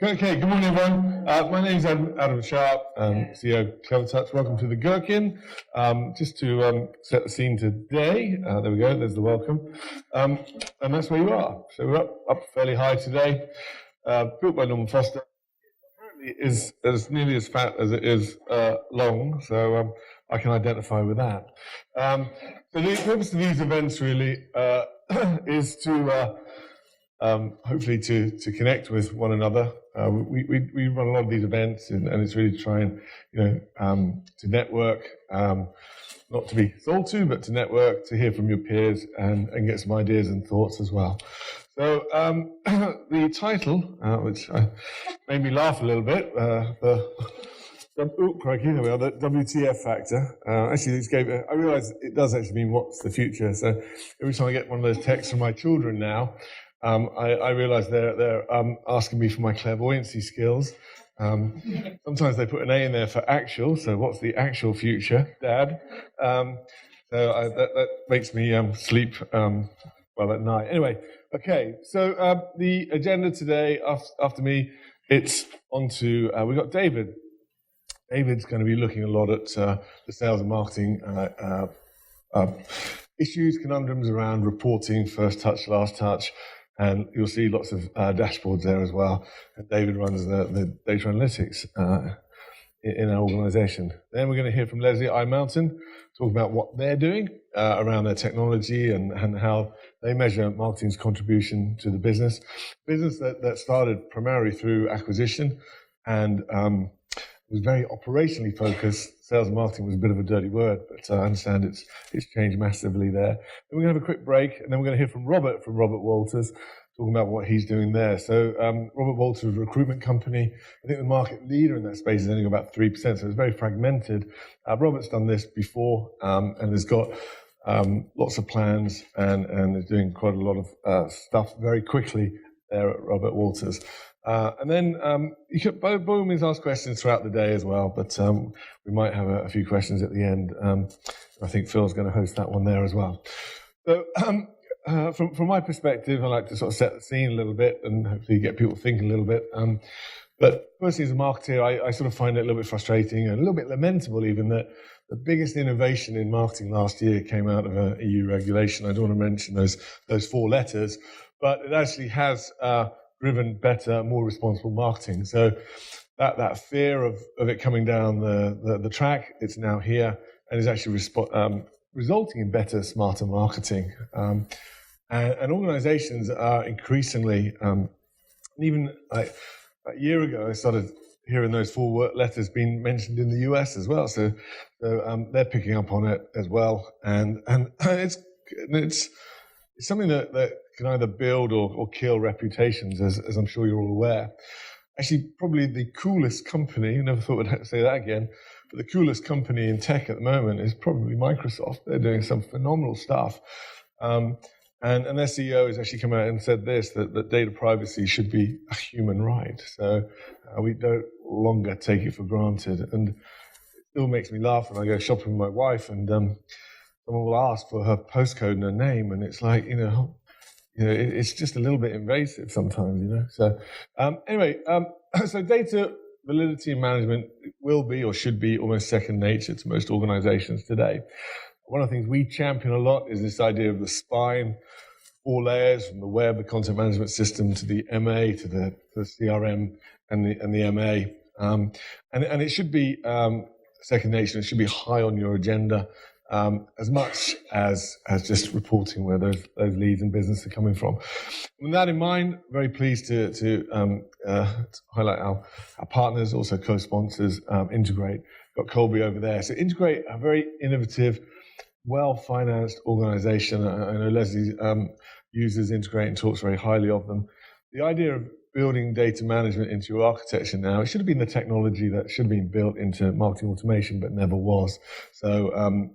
Okay, good morning, everyone. My name is Adam Sharp, CEO of CleverTouch. Welcome to the Gherkin. Just to set the scene today, there we go, there's the welcome. And that's where you are. So we're up fairly high today, built by Norman Foster. Apparently is as nearly as fat as it is long, so I can identify with that. So the purpose of these events really is to hopefully to connect with one another. We run a lot of these events, and it's really to try and to network, not to be sold to, but to network, to hear from your peers, and get some ideas and thoughts as well. So the title, which made me laugh a little bit, crikey, there we are, the WTF factor. Actually, I realise it does actually mean what's the future. So every time I get one of those texts from my children now, I realise they're asking me for my clairvoyancy skills. Sometimes they put an A in there for actual, so what's the actual future, Dad? That makes me sleep well at night. Anyway, okay, so the agenda today, after me, it's on to, we've got David. David's going to be looking a lot at the sales and marketing issues, conundrums around reporting, first touch, last touch. And you'll see lots of dashboards there as well. And David runs the data analytics in our organization. Then we're going to hear from Leslie at iMountain, talking about what they're doing around their technology and how they measure marketing's contribution to the business. Business that started primarily through acquisition and was very operationally focused. Sales and marketing was a bit of a dirty word, but I understand it's changed massively there. Then we're going to have a quick break, and then we're going to hear from Robert Walters, talking about what he's doing there. So Robert Walters is a recruitment company. I think the market leader in that space is only about 3%, so it's very fragmented. Robert's done this before and has got lots of plans and is doing quite a lot of stuff very quickly there at Robert Walters. And then you can by all means ask questions throughout the day as well, but we might have a few questions at the end. I think Phil's going to host that one there as well. So from my perspective, I like to sort of set the scene a little bit and hopefully get people thinking a little bit. But personally, as a marketer, I sort of find it a little bit frustrating and a little bit lamentable even that the biggest innovation in marketing last year came out of an EU regulation. I don't want to mention those four letters, but it actually has driven better, more responsible marketing. So that fear of it coming down the track, it's now here and is actually resulting in better, smarter marketing. And organizations are increasingly, even like a year ago, I started hearing those four letters being mentioned in the US as well. So they're picking up on it as well. And it's something that can either build or kill reputations, as I'm sure you're all aware. Actually, probably the coolest company, I never thought I'd say that again, but the coolest company in tech at the moment is probably Microsoft. They're doing some phenomenal stuff. And their CEO has actually come out and said this, that data privacy should be a human right. So we don't longer take it for granted. And it still makes me laugh when I go shopping with my wife and someone will ask for her postcode and her name, and it's like, it's just a little bit invasive sometimes, So anyway, so data validity and management will be or should be almost second nature to most organizations today. One of the things we champion a lot is this idea of the spine, 4 layers from the web, the content management system, to the MA, to the CRM and the MA. And it should be second nature. It should be high on your agenda. As much as just reporting where those leads and business are coming from. With that in mind, very pleased to highlight our partners, also co-sponsors, Integrate. Got Colby over there. So Integrate, a very innovative, well-financed organization. I know Leslie uses Integrate and talks very highly of them. The idea of building data management into your architecture now, it should have been the technology that should have been built into marketing automation, but never was. So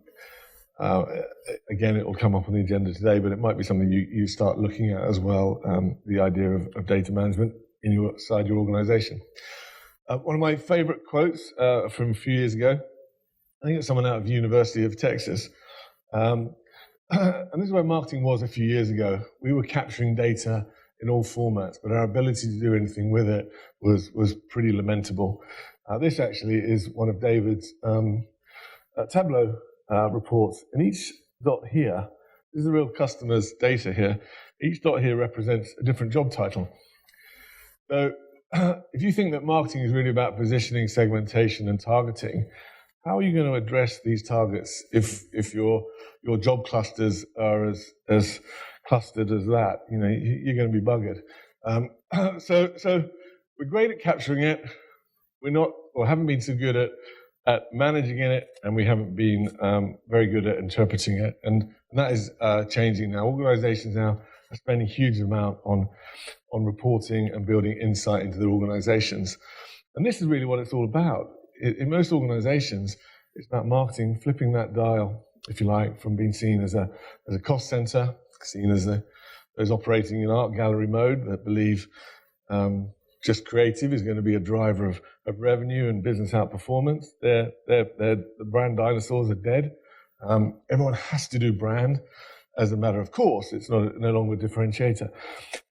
again, it will come up on the agenda today, but it might be something you start looking at as well, the idea of data management inside your organization. One of my favorite quotes from a few years ago, I think it's someone out of the University of Texas, and this is where marketing was a few years ago. We were capturing data in all formats, but our ability to do anything with it was pretty lamentable. This actually is one of David's Tableau reports, and each dot here, this is the real customer's data here, each dot here represents a different job title. So if you think that marketing is really about positioning, segmentation, and targeting, how are you going to address these targets if your job clusters are as clustered as that? You know, you're going to be buggered. So we're great at capturing it. We're not, or haven't been so good at managing it, and we haven't been very good at interpreting it. And that is changing now. Organizations now are spending a huge amount on reporting and building insight into their organizations. And this is really what it's all about. In most organizations, it's about marketing, flipping that dial, if you like, from being seen as a cost center, seen as those operating in art gallery mode that believe just creative is going to be a driver of revenue and business outperformance. The brand dinosaurs are dead. Everyone has to do brand as a matter of course. It's no longer a differentiator.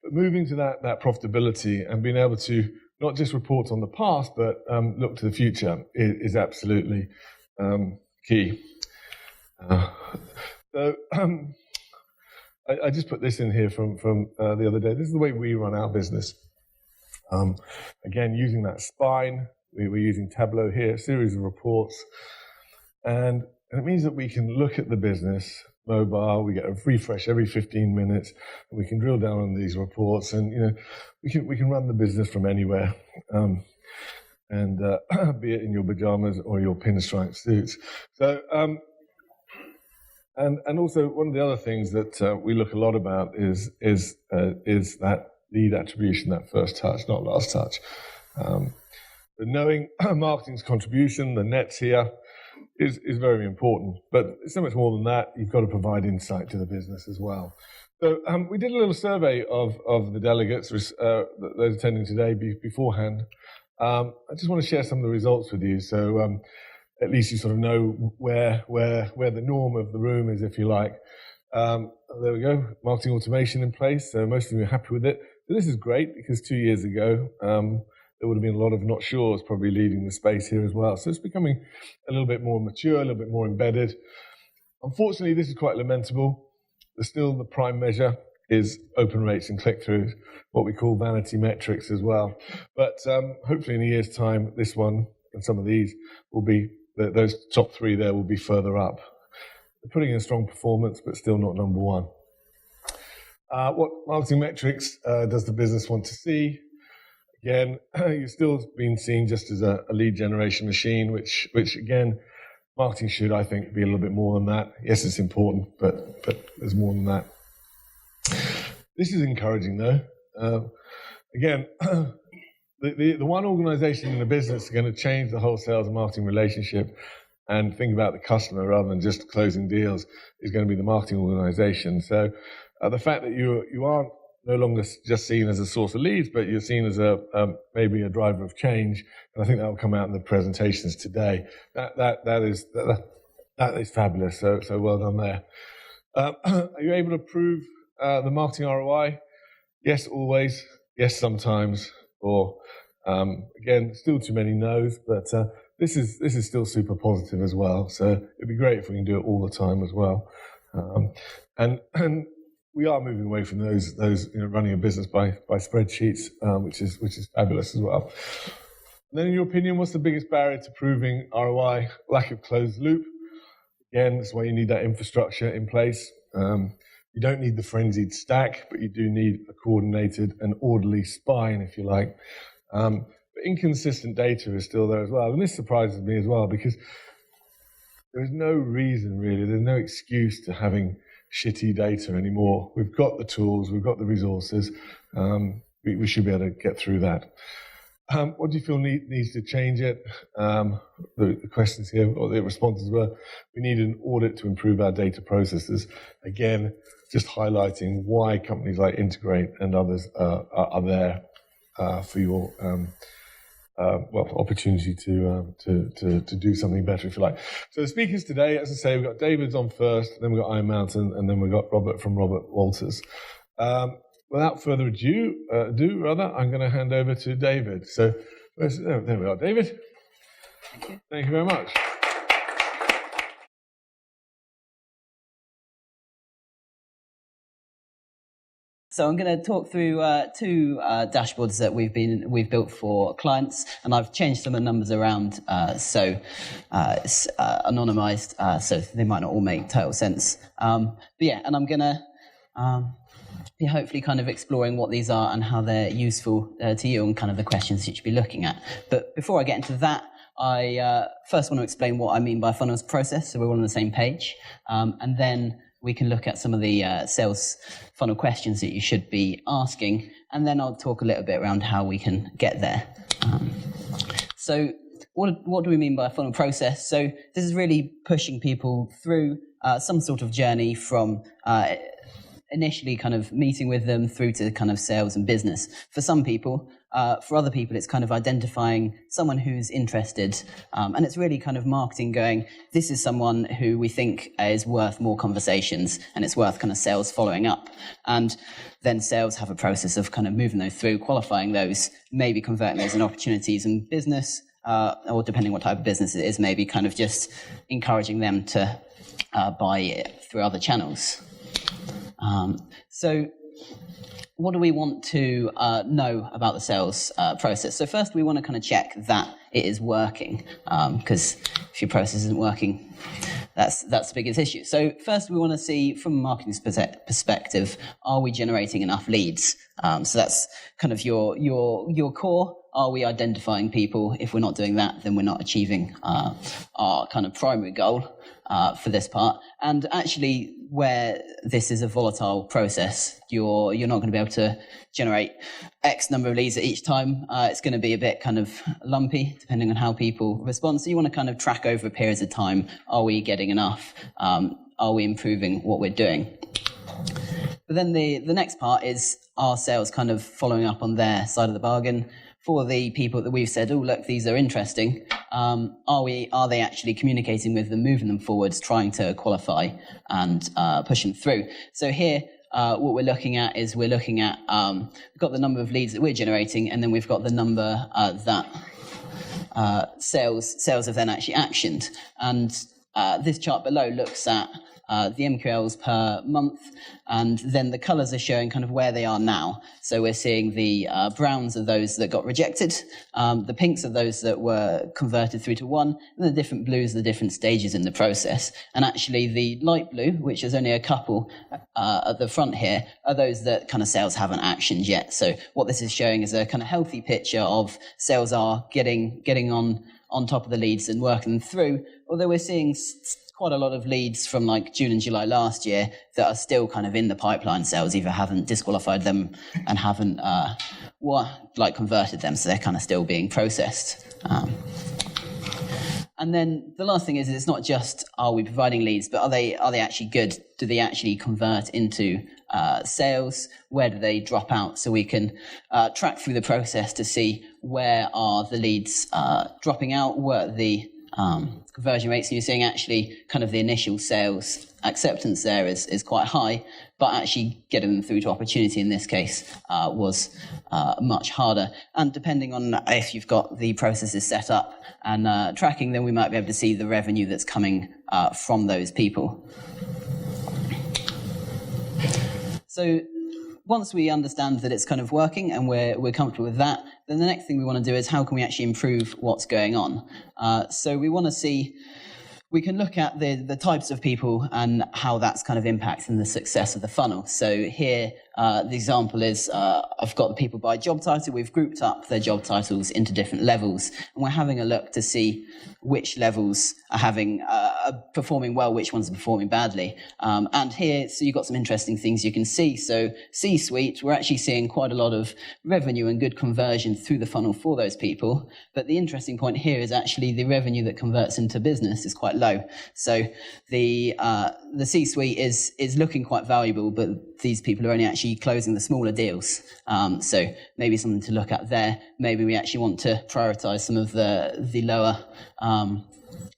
But moving to that profitability and being able to not just report on the past, but look to the future is absolutely key. So I just put this in here from the other day. This is the way we run our business. Again, using that spine, we're using Tableau here, a series of reports. And it means that we can look at the business mobile, we get a refresh every 15 minutes, and we can drill down on these reports, and we can run the business from anywhere, and be it in your pajamas or your pinstripe suits. So, and also one of the other things that we look a lot about is that lead attribution, that first touch, not last touch. But knowing marketing's contribution, the nets here, is very important. But so much more than that, you've got to provide insight to the business as well. So we did a little survey of the delegates, those attending today beforehand. I just want to share some of the results with you, so at least you sort of know where the norm of the room is, if you like. There we go, marketing automation in place, so most of you are happy with it. So this is great, because 2 years ago, there would have been a lot of not sures probably leading the space here as well. So it's becoming a little bit more mature, a little bit more embedded. Unfortunately, this is quite lamentable. Still, the prime measure is open rates and click-throughs, what we call vanity metrics as well. But hopefully in a year's time, this one and some of these will be, those top three there will be further up. They're putting in a strong performance, but still not number one. What marketing metrics does the business want to see? Again, you're still being seen just as a lead generation machine, which again, marketing should, I think, be a little bit more than that. Yes, it's important, but there's more than that. This is encouraging, though. Again, the one organization in the business is going to change the whole sales and marketing relationship and think about the customer rather than just closing deals is going to be the marketing organization. So the fact that you aren't no longer just seen as a source of leads, but you're seen as maybe a driver of change, and I think that will come out in the presentations today. That is fabulous. So well done there. Are you able to prove the marketing ROI? Yes, always. Yes, sometimes. Or again, still too many no's, but this is still super positive as well. So it'd be great if we can do it all the time as well. And we are moving away from those running a business by spreadsheets, which is fabulous as well. And then, in your opinion, what's the biggest barrier to proving ROI? Lack of closed loop. Again, that's why you need that infrastructure in place. You don't need the frenzied stack, but you do need a coordinated and orderly spine, if you like. But inconsistent data is still there as well, and this surprises me as well, because there is no reason really, there's no excuse to having shitty data anymore. We've got the tools, we've got the resources. We should be able to get through that. What do you feel needs to change it? The questions here, or the responses were, we need an audit to improve our data processes. Again, just highlighting why companies like Integrate and others are there for your opportunity to do something better, if you like. So the speakers today, as I say, we've got David's on first, then we've got Iron Mountain, and then we've got Robert from Robert Walters. without further ado, I'm going to hand over to David. So, there we are, David. Thank you very much. So I'm going to talk through two dashboards that we've built for clients, and I've changed some of the numbers around so it's anonymized, so they might not all make total sense. But yeah, and I'm going to be hopefully kind of exploring what these are and how they're useful to you and kind of the questions you should be looking at. But before I get into that, I first want to explain what I mean by funnels process, so we're all on the same page, and then we can look at some of the sales funnel questions that you should be asking, and then I'll talk a little bit around how we can get there. So what do we mean by a funnel process? So this is really pushing people through some sort of journey from initially kind of meeting with them through to kind of sales and business. For some people, for other people, it's kind of identifying someone who's interested. And it's really kind of marketing going, this is someone who we think is worth more conversations and it's worth kind of sales following up. And then sales have a process of kind of moving those through, qualifying those, maybe converting those in opportunities in business, or depending what type of business it is, maybe kind of just encouraging them to buy it through other channels. So what do we want to know about the sales process? So first we want to kind of check that it is working, because if your process isn't working, that's the biggest issue. So first we want to see from a marketing perspective, are we generating enough leads? So that's kind of your core. Are we identifying people? If we're not doing that, then we're not achieving our kind of primary goal for this part. And actually, where this is a volatile process, you're not going to be able to generate X number of leads at each time. It's going to be a bit kind of lumpy, depending on how people respond. So you want to kind of track over periods of time. Are we getting enough? Are we improving what we're doing? But then the next part is, are sales kind of following up on their side of the bargain? For the people that we've said, oh, look, these are interesting, are they actually communicating with them, moving them forwards, trying to qualify and push them through? So here, what we're looking at is we've got the number of leads that we're generating, and then we've got the number that sales have then actually actioned. And this chart below looks at the MQLs per month, and then the colors are showing kind of where they are now. So we're seeing the browns are those that got rejected, the pinks are those that were converted through to one, and the different blues are the different stages in the process. And actually the light blue, which is only a couple at the front here, are those that kind of sales haven't actioned yet. So what this is showing is a kind of healthy picture of sales are getting on top of the leads and working them through, although we're seeing quite a lot of leads from like June and July last year that are still kind of in the pipeline. Sales either haven't disqualified them and haven't converted them, so they're kind of still being processed. And then the last thing is it's not just are we providing leads, but are they actually good? Do they actually convert into sales? Where do they drop out? So we can track through the process to see where are the leads dropping out, what are the conversion rates. And you're seeing actually kind of the initial sales acceptance there is quite high, but actually getting them through to opportunity in this case was much harder. And depending on if you've got the processes set up and tracking, then we might be able to see the revenue that's coming from those people. So once we understand that it's kind of working and we're comfortable with that, then the next thing we want to do is how can we actually improve what's going on? So we want to see, we can look at the types of people and how that's kind of impacting the success of the funnel. So here, the example is I've got the people by job title. We've grouped up their job titles into different levels, and we're having a look to see which levels are performing well, which ones are performing badly. And here, so you've got some interesting things you can see. So C-suite, we're actually seeing quite a lot of revenue and good conversion through the funnel for those people. But the interesting point here is actually the revenue that converts into business is quite low. So the C-suite is looking quite valuable, but these people are only actually closing the smaller deals. So maybe something to look at there. Maybe we actually want to prioritize some of the lower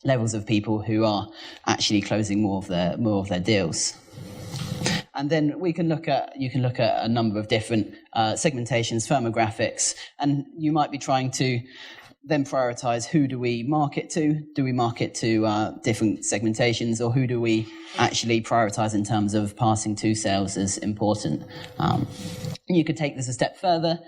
levels of people who are actually closing more of their deals. And then you can look at a number of different segmentations, firmographics, and you might be trying to then prioritize who do we market to? Do we market to different segmentations, or who do we actually prioritize in terms of passing to sales as important? You could take this a step further.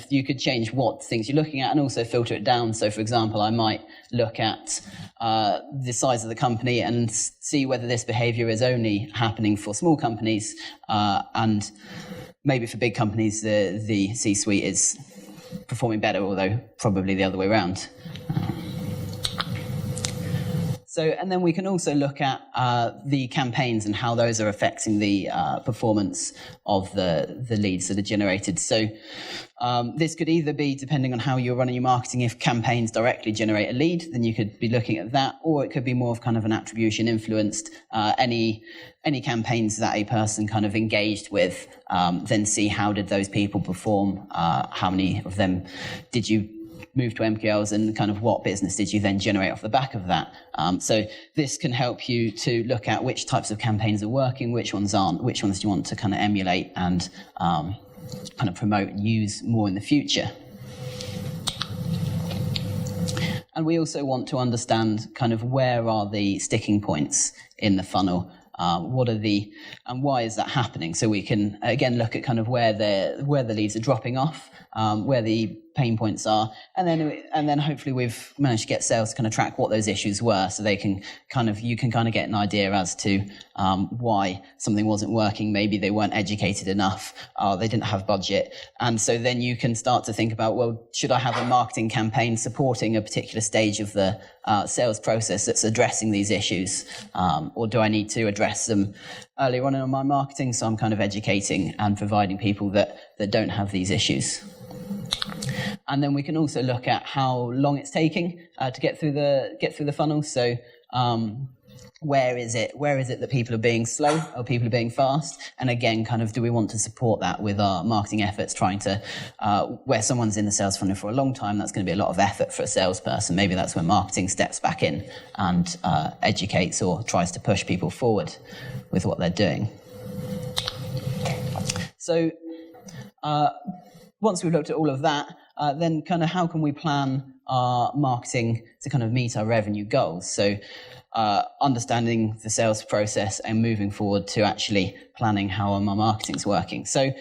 You could change what things you're looking at and also filter it down. So, for example, I might look at the size of the company and see whether this behavior is only happening for small companies, and maybe for big companies, the C-suite is performing better, although probably the other way around. And then we can also look at the campaigns and how those are affecting the performance of the leads that are generated. So this could either be, depending on how you're running your marketing, if campaigns directly generate a lead, then you could be looking at that, or it could be more of kind of an attribution influenced, any campaigns that a person kind of engaged with, then see how did those people perform, how many of them did you move to MQLs, and kind of what business did you then generate off the back of that. So this can help you to look at which types of campaigns are working, which ones aren't, which ones do you want to kind of emulate and kind of promote and use more in the future. And we also want to understand kind of where are the sticking points in the funnel. What are and why is that happening? So we can again look at kind of where the leads are dropping off, where the pain points are, and then hopefully we've managed to get sales to kind of track what those issues were, so you can kind of get an idea as to why something wasn't working. Maybe they weren't educated enough, they didn't have budget, and so then you can start to think about, well, should I have a marketing campaign supporting a particular stage of the sales process that's addressing these issues, or do I need to address them earlier on in my marketing, so I'm kind of educating and providing people that don't have these issues. And then we can also look at how long it's taking to get through the funnel. So where is it that people are being slow or people are being fast? And again, kind of, do we want to support that with our marketing efforts, trying to, where someone's in the sales funnel for a long time, that's going to be a lot of effort for a salesperson. Maybe that's when marketing steps back in and educates or tries to push people forward with what they're doing. So once we've looked at all of that, then kind of how can we plan our marketing to kind of meet our revenue goals? So understanding the sales process and moving forward to actually planning how our marketing's working. So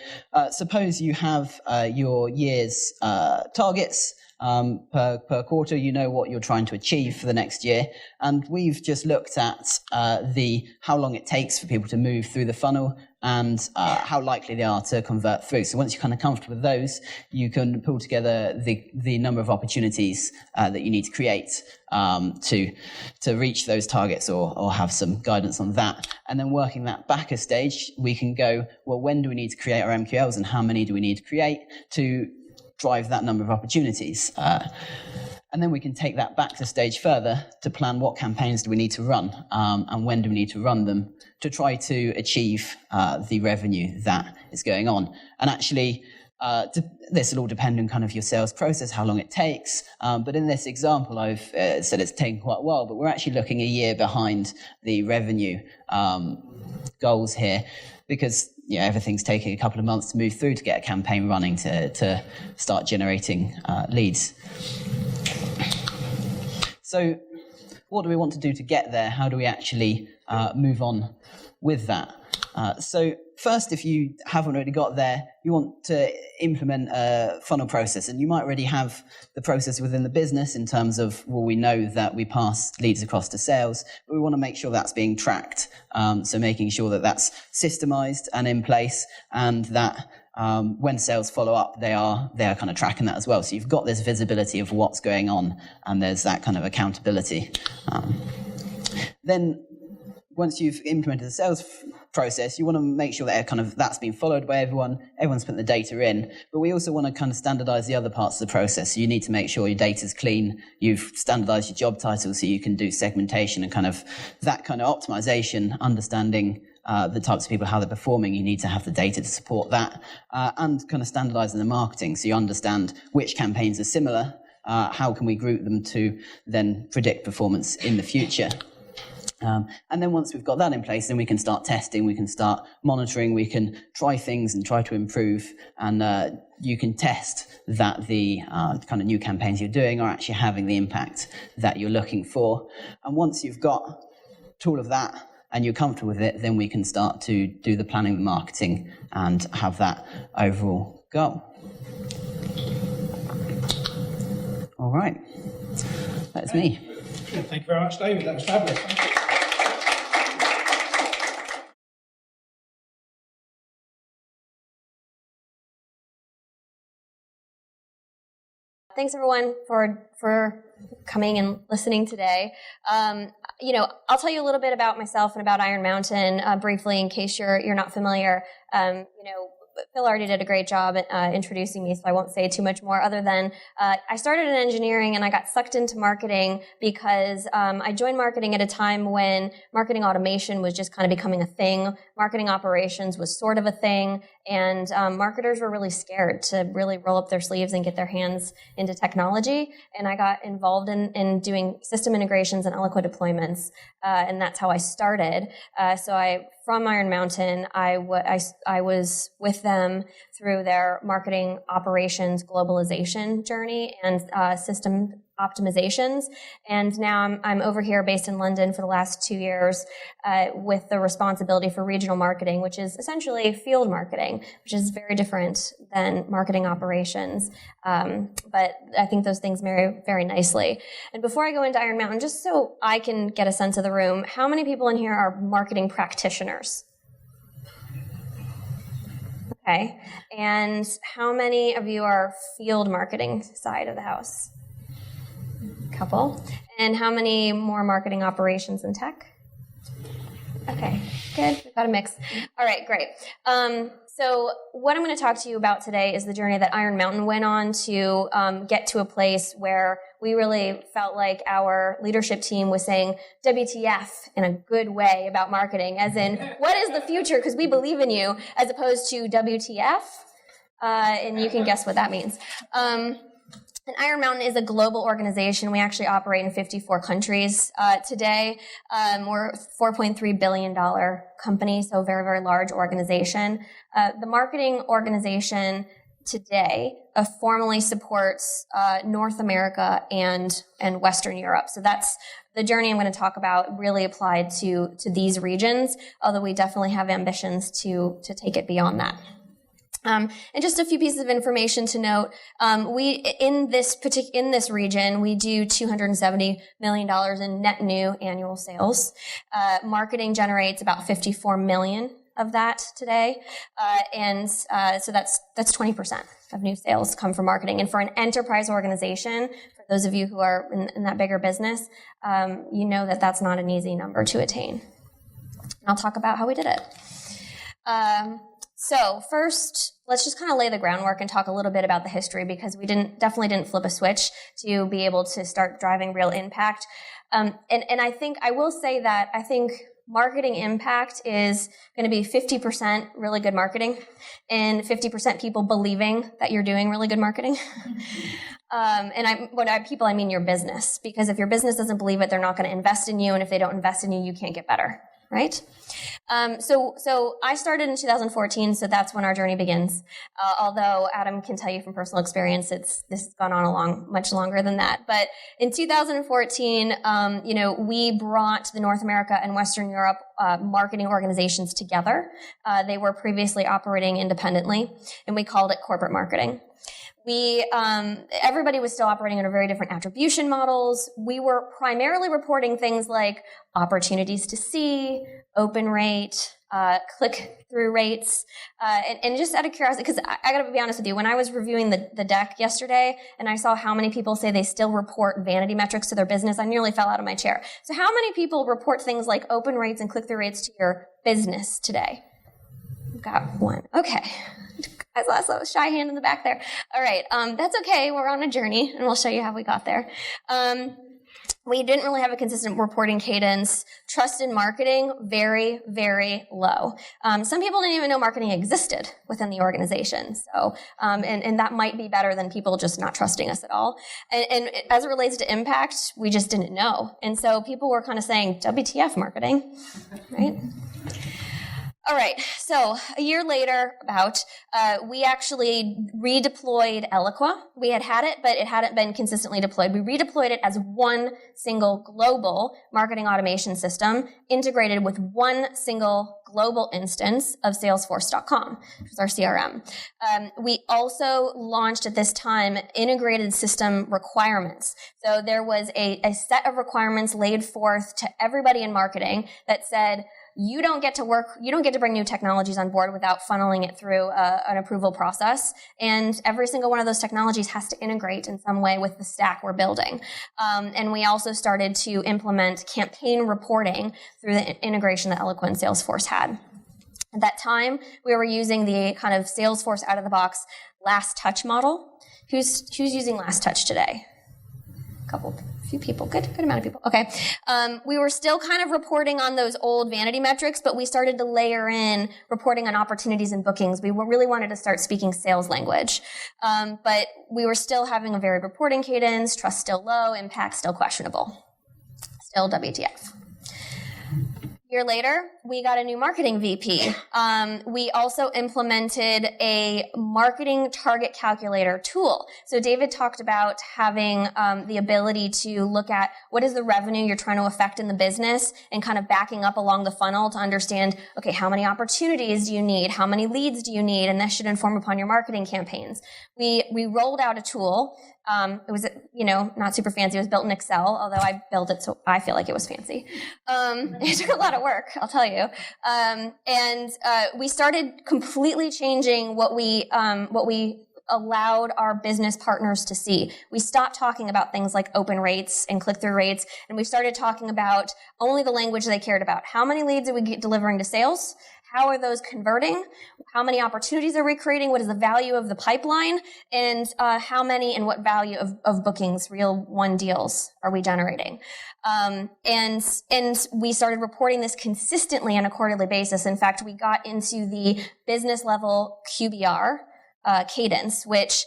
suppose you have your year's targets per quarter. You know what you're trying to achieve for the next year, and we've just looked at how long it takes for people to move through the funnel and how likely they are to convert through. So once you're kind of comfortable with those, you can pull together the number of opportunities that you need to create to reach those targets, or have some guidance on that. And then working that back a stage, we can go, well, when do we need to create our MQLs, and how many do we need to create to drive that number of opportunities? And then we can take that back a stage further to plan what campaigns do we need to run, and when do we need to run them to try to achieve the revenue that is going on. And actually, this will all depend on kind of your sales process, how long it takes. But in this example, I've said it's taken quite a while, but we're actually looking a year behind the revenue goals here, because everything's taking a couple of months to move through to get a campaign running to start generating leads. So what do we want to do to get there? How do we actually move on with that? So first, if you haven't already got there, you want to implement a funnel process, and you might already have the process within the business in terms of, well, we know that we pass leads across to sales, but we want to make sure that's being tracked. So making sure that that's systemized and in place, and that when sales follow up, they are kind of tracking that as well. So you've got this visibility of what's going on, and there's that kind of accountability. Then once you've implemented the sales process, you want to make sure that that's been followed by everyone. Everyone's put the data in, but we also want to kind of standardize the other parts of the process. So you need to make sure your data's clean. You've standardized your job titles so you can do segmentation and kind of that kind of optimization, understanding the types of people, how they're performing. You need to have the data to support that, and kind of standardizing the marketing so you understand which campaigns are similar, how can we group them to then predict performance in the future. And then once we've got that in place, then we can start testing, we can start monitoring, we can try things and try to improve. And you can test that the kind of new campaigns you're doing are actually having the impact that you're looking for. And once you've got all of that and you're comfortable with it, then we can start to do the planning, the marketing, and have that overall goal. All right. That's me. Thank you very much, David. That was fabulous. Thank you. Thanks everyone for coming and listening today. I'll tell you a little bit about myself and about Iron Mountain briefly, in case you're not familiar. Phil already did a great job at introducing me, so I won't say too much more other than I started in engineering and I got sucked into marketing because I joined marketing at a time when marketing automation was just kind of becoming a thing. Marketing operations was sort of a thing, and marketers were really scared to really roll up their sleeves and get their hands into technology. And I got involved in doing system integrations and Eloqua deployments, and that's how I started. From Iron Mountain, I was with them through their marketing operations globalization journey and system optimizations. And now I'm over here based in London for the last 2 years with the responsibility for regional marketing, which is essentially field marketing, which is very different than marketing operations. But I think those things marry very nicely. And before I go into Iron Mountain, just so I can get a sense of the room, how many people in here are marketing practitioners? Okay. And how many of you are field marketing side of the house? Couple. And how many more marketing operations and tech? Okay, good. We've got a mix. All right, great. So what I'm going to talk to you about today is the journey that Iron Mountain went on to get to a place where we really felt like our leadership team was saying WTF in a good way about marketing, as in, what is the future? Because we believe in you, as opposed to WTF. And you can guess what that means. And Iron Mountain is a global organization. We actually operate in 54 countries today. We're a $4.3 billion company, so a very, very large organization. The marketing organization today formally supports North America and Western Europe. So that's the journey I'm going to talk about, really applied to these regions, although we definitely have ambitions to take it beyond that. And just a few pieces of information to note. In this region, we do $270 million in net new annual sales. Marketing generates about 54 million of that today. So that's 20% of new sales come from marketing. And for an enterprise organization, for those of you who are in that bigger business, you know that that's not an easy number to attain. And I'll talk about how we did it. So first, let's just kind of lay the groundwork and talk a little bit about the history, because we definitely didn't flip a switch to be able to start driving real impact. And I will say that I think marketing impact is going to be 50% really good marketing and 50% people believing that you're doing really good marketing. People, I mean your business, because if your business doesn't believe it, they're not going to invest in you. And if they don't invest in you, you can't get better. Right? So I started in 2014, so that's when our journey begins. Although Adam can tell you from personal experience, this has gone on much longer than that. But in 2014, we brought the North America and Western Europe marketing organizations together. They were previously operating independently, and we called it corporate marketing. Everybody was still operating under very different attribution models. We were primarily reporting things like opportunities to see, open rate, click-through rates, and just out of curiosity, because I got to be honest with you, when I was reviewing the deck yesterday and I saw how many people say they still report vanity metrics to their business, I nearly fell out of my chair. So how many people report things like open rates and click-through rates to your business today? Got one. Okay. I saw a shy hand in the back there. All right. That's okay. We're on a journey, and we'll show you how we got there. We didn't really have a consistent reporting cadence. Trust in marketing, very, very low. Some people didn't even know marketing existed within the organization. So, and that might be better than people just not trusting us at all. And as it relates to impact, we just didn't know. And so people were kind of saying, WTF marketing, right? All right, so a year later, we actually redeployed Eloqua. We had it, but it hadn't been consistently deployed. We redeployed it as one single global marketing automation system integrated with one single global instance of Salesforce.com, which is our CRM. We also launched at this time integrated system requirements. So there was a set of requirements laid forth to everybody in marketing that said, you don't get to bring new technologies on board without funneling it through an approval process. And every single one of those technologies has to integrate in some way with the stack we're building. And we also started to implement campaign reporting through the integration that Eloqua and Salesforce had. At that time, we were using the kind of Salesforce out-of-the-box last touch model. Who's using last touch today? Few people, good amount of people. Okay. We were still kind of reporting on those old vanity metrics, but we started to layer in reporting on opportunities and bookings. We really wanted to start speaking sales language. But we were still having a varied reporting cadence, trust still low, impact still questionable. Still WTF. A year later, we got a new marketing VP. We also implemented a marketing target calculator tool. So David talked about having the ability to look at what is the revenue you're trying to affect in the business and kind of backing up along the funnel to understand, okay, how many opportunities do you need? How many leads do you need? And this should inform upon your marketing campaigns. We rolled out a tool. It was, not super fancy. It was built in Excel, although I built it so I feel like it was fancy. It took a lot of work, I'll tell you. We started completely changing what we allowed our business partners to see. We stopped talking about things like open rates and click-through rates, and we started talking about only the language they cared about. How many leads are we delivering to sales? How are those converting? How many opportunities are we creating? What is the value of the pipeline? And how many and what value of bookings, real won deals, are we generating? And we started reporting this consistently on a quarterly basis. In fact, we got into the business level QBR cadence, which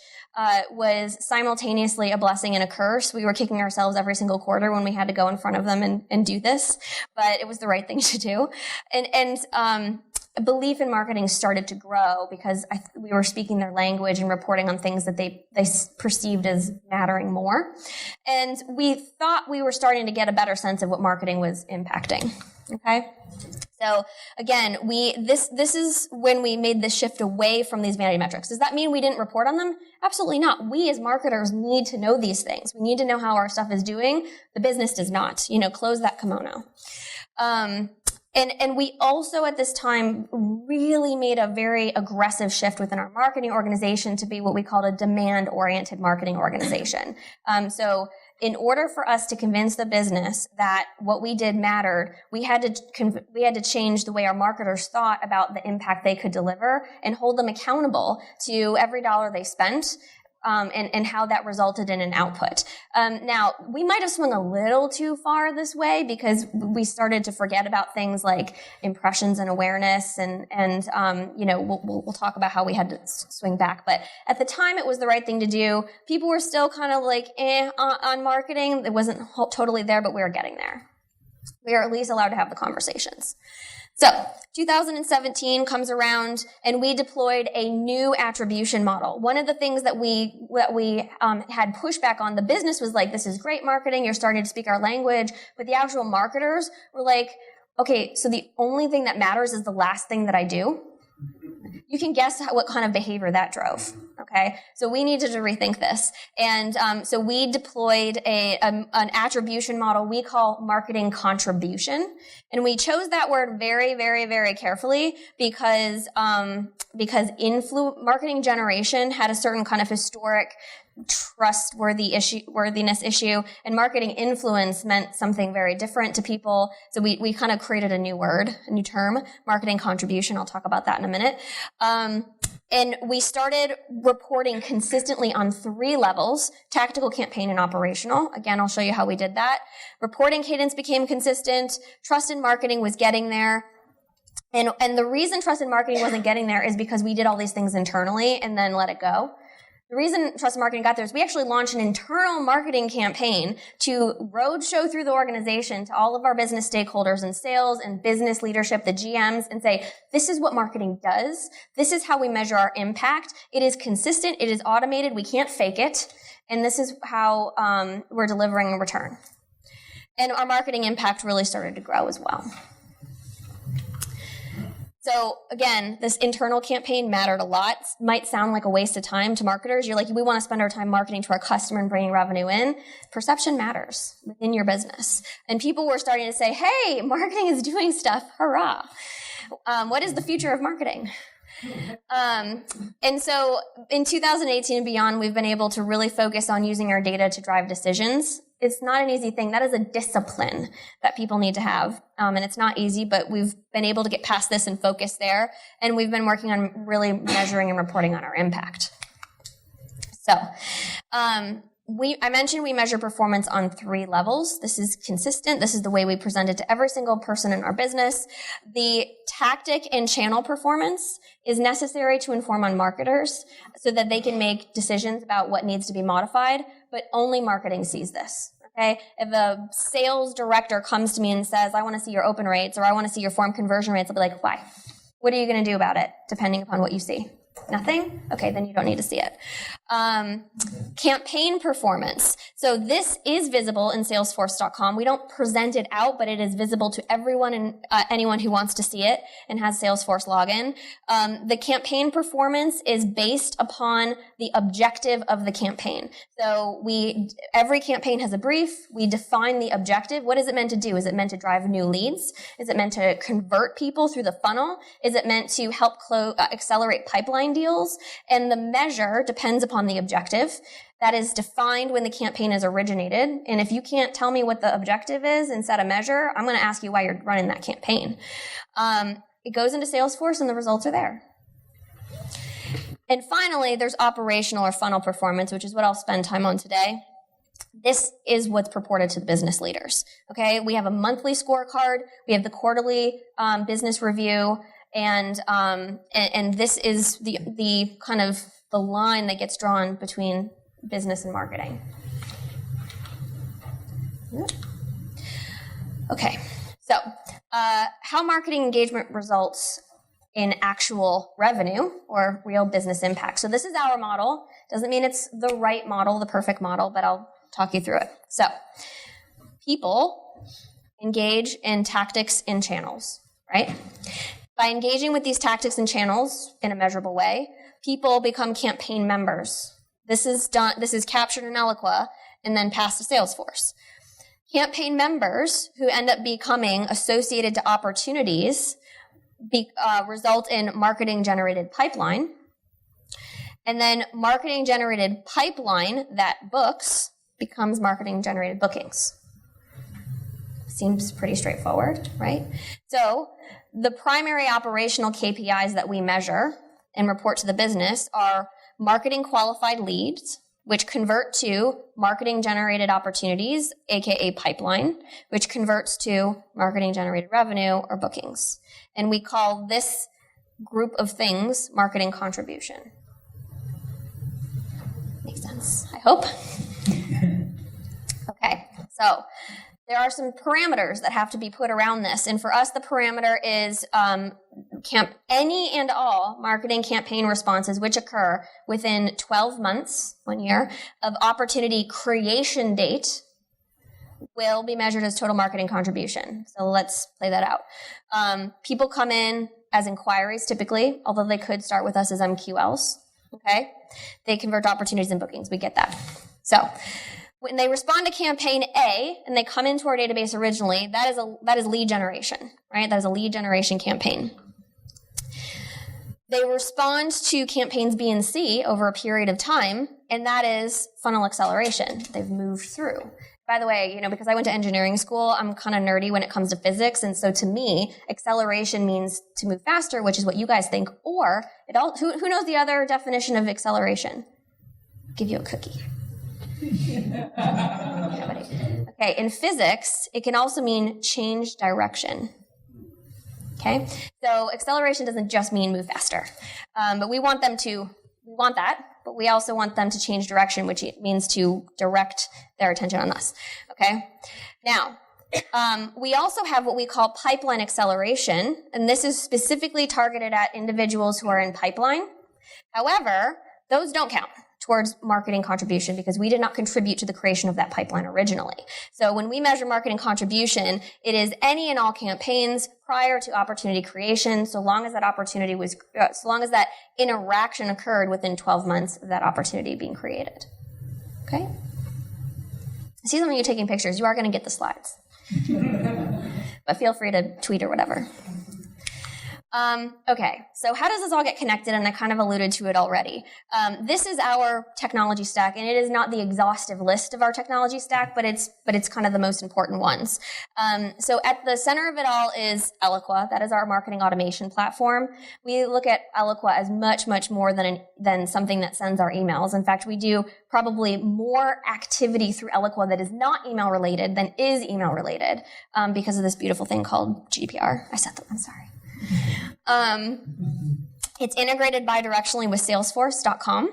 was simultaneously a blessing and a curse. We were kicking ourselves every single quarter when we had to go in front of them and do this, but it was the right thing to do. And belief in marketing started to grow because we were speaking their language and reporting on things that they perceived as mattering more. And we thought we were starting to get a better sense of what marketing was impacting. Okay? So again, this is when we made the shift away from these vanity metrics. Does that mean we didn't report on them? Absolutely not. We as marketers need to know these things. We need to know how our stuff is doing. The business does not. Close that kimono. And we also at this time really made a very aggressive shift within our marketing organization to be what we called a demand-oriented marketing organization. So in order for us to convince the business that what we did mattered, we had to change the way our marketers thought about the impact they could deliver and hold them accountable to every dollar they spent. And how that resulted in an output. Now, we might have swung a little too far this way because we started to forget about things like impressions and awareness, and we'll talk about how we had to swing back. But at the time, it was the right thing to do. People were still kind of like on marketing. It wasn't totally there, but we were getting there. We are at least allowed to have the conversations. So 2017 comes around and we deployed a new attribution model. One of the things that we had pushback on, the business was like, this is great marketing, you're starting to speak our language, but the actual marketers were like, okay, so the only thing that matters is the last thing that I do? You can guess what kind of behavior that drove, okay? So we needed to rethink this. And so we deployed an attribution model we call marketing contribution. And we chose that word very, very, very carefully because marketing generation had a certain kind of historic trustworthiness issue, and marketing influence meant something very different to people. So we kind of created a new word, a new term, marketing contribution. I'll talk about that in a minute. And we started reporting consistently on 3 levels: tactical, campaign, and operational. Again, I'll show you how we did that. Reporting cadence became consistent. Trust in marketing was getting there. And the reason trust in marketing wasn't getting there is because we did all these things internally and then let it go. The reason trust in marketing got there is we actually launched an internal marketing campaign to roadshow through the organization to all of our business stakeholders and sales and business leadership, the GMs, and say, this is what marketing does. This is how we measure our impact. It is consistent. It is automated. We can't fake it. And this is how we're delivering a return. And our marketing impact really started to grow as well. So again, this internal campaign mattered a lot. Might sound like a waste of time to marketers. You're like, we want to spend our time marketing to our customer and bringing revenue in. Perception matters within your business. And people were starting to say, hey, marketing is doing stuff. Hurrah. What is the future of marketing? And so in 2018 and beyond, we've been able to really focus on using our data to drive decisions. It's not an easy thing. That is a discipline that people need to have. And it's not easy, but we've been able to get past this and focus there. And we've been working on really measuring and reporting on our impact. So, I mentioned we measure performance on 3 levels. This is consistent. This is the way we present it to every single person in our business. The tactic and channel performance is necessary to inform on marketers so that they can make decisions about what needs to be modified, but only marketing sees this. Okay? If a sales director comes to me and says, I want to see your open rates or I want to see your form conversion rates, I'll be like, why? What are you going to do about it, depending upon what you see? Nothing? Okay, then you don't need to see it. Campaign performance. So this is visible in Salesforce.com. We don't present it out, but it is visible to everyone and anyone who wants to see it and has Salesforce login. The campaign performance is based upon the objective of the campaign. So every campaign has a brief. We define the objective. What is it meant to do? Is it meant to drive new leads? Is it meant to convert people through the funnel? Is it meant to help accelerate pipeline deals? And the measure depends upon the objective. That is defined when the campaign is originated. And if you can't tell me what the objective is and set a measure, I'm going to ask you why you're running that campaign. It goes into Salesforce and the results are there. And finally, there's operational or funnel performance, which is what I'll spend time on today. This is what's purported to the business leaders. Okay, we have a monthly scorecard. We have the quarterly business review. And this is the kind of the line that gets drawn between business and marketing. Okay, so how marketing engagement results in actual revenue or real business impact. So this is our model. Doesn't mean it's the right model, the perfect model, but I'll talk you through it. So people engage in tactics and channels, right? By engaging with these tactics and channels in a measurable way, people become campaign members. This is captured in Eloqua and then passed to Salesforce. Campaign members who end up becoming associated to opportunities result in marketing-generated pipeline. And then marketing-generated pipeline that books becomes marketing-generated bookings. Seems pretty straightforward, right? So the primary operational KPIs that we measure and report to the business are marketing qualified leads, which convert to marketing generated opportunities, aka pipeline, which converts to marketing generated revenue or bookings. And we call this group of things marketing contribution. Makes sense, I hope. Okay, so there are some parameters that have to be put around this. And for us, the parameter is any and all marketing campaign responses which occur within 12 months, 1 year, of opportunity creation date will be measured as total marketing contribution. So let's play that out. People come in as inquiries typically, although they could start with us as MQLs. Okay? They convert opportunities and bookings. We get that. So when they respond to campaign A and they come into our database originally, that is lead generation, right? That is a lead generation campaign. They respond to campaigns B and C over a period of time, and that is funnel acceleration. They've moved through. By the way, because I went to engineering school, I'm kind of nerdy when it comes to physics, and so to me, acceleration means to move faster, which is what you guys think, or who knows the other definition of acceleration? I'll give you a cookie. Okay, in physics, it can also mean change direction. Okay, so acceleration doesn't just mean move faster, but we want that, but we also want them to change direction, which means to direct their attention on us. Okay, now we also have what we call pipeline acceleration, and this is specifically targeted at individuals who are in pipeline. However, those don't count towards marketing contribution because we did not contribute to the creation of that pipeline originally. So when we measure marketing contribution, it is any and all campaigns prior to opportunity creation, so long as that interaction occurred within 12 months of that opportunity being created. Okay? I see some of you taking pictures. You are going to get the slides. But feel free to tweet or whatever. Okay, so how does this all get connected? And I kind of alluded to it already. This is our technology stack, and it is not the exhaustive list of our technology stack, but it's kind of the most important ones. So at the center of it all is Eloqua. That is our marketing automation platform. We look at Eloqua as much, much more than something that sends our emails. In fact, we do probably more activity through Eloqua that is not email related than is email related because of this beautiful thing called GDPR. I said that, I'm sorry. It's integrated bidirectionally with Salesforce.com.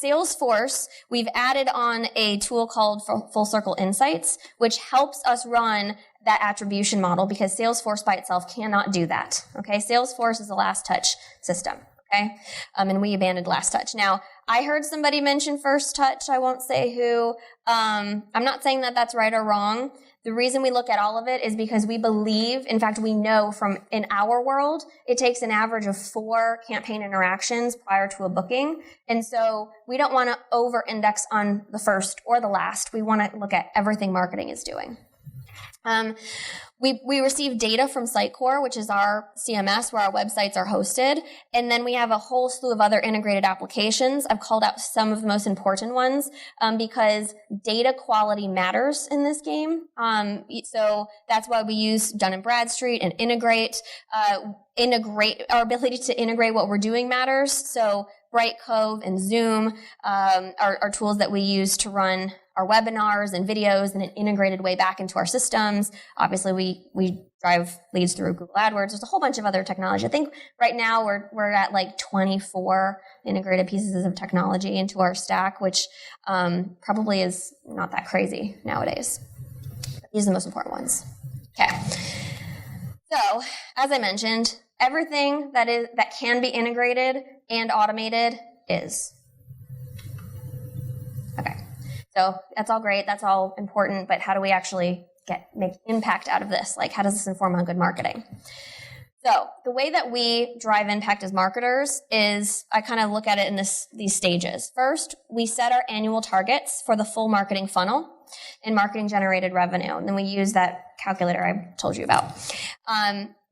Salesforce, we've added on a tool called Full Circle Insights, which helps us run that attribution model because Salesforce by itself cannot do that. Okay, Salesforce is a last touch system. Okay, and we abandoned last touch. Now, I heard somebody mention first touch. I won't say who. I'm not saying that that's right or wrong. The reason we look at all of it is because we believe, in fact, we know from in our world, it takes an average of 4 campaign interactions prior to a booking. And so we don't want to over-index on the first or the last. We want to look at everything marketing is doing. We receive data from Sitecore, which is our CMS where our websites are hosted. And then we have a whole slew of other integrated applications. I've called out some of the most important ones because data quality matters in this game. So that's why we use Dun & Bradstreet and integrate. Our ability to integrate what we're doing matters. So Brightcove and Zoom are tools that we use to run our webinars and videos in an integrated way back into our systems. Obviously, we drive leads through Google AdWords. There's a whole bunch of other technology. I think right now we're at like 24 integrated pieces of technology into our stack, which probably is not that crazy nowadays. These are the most important ones. Okay. So, as I mentioned, everything that can be integrated and automated is. Okay. So that's all great, that's all important, but how do we actually make impact out of this? Like, how does this inform on good marketing? So the way that we drive impact as marketers is I kind of look at it in these stages. First, we set our annual targets for the full marketing funnel in marketing generated revenue, and then we use that calculator I told you about.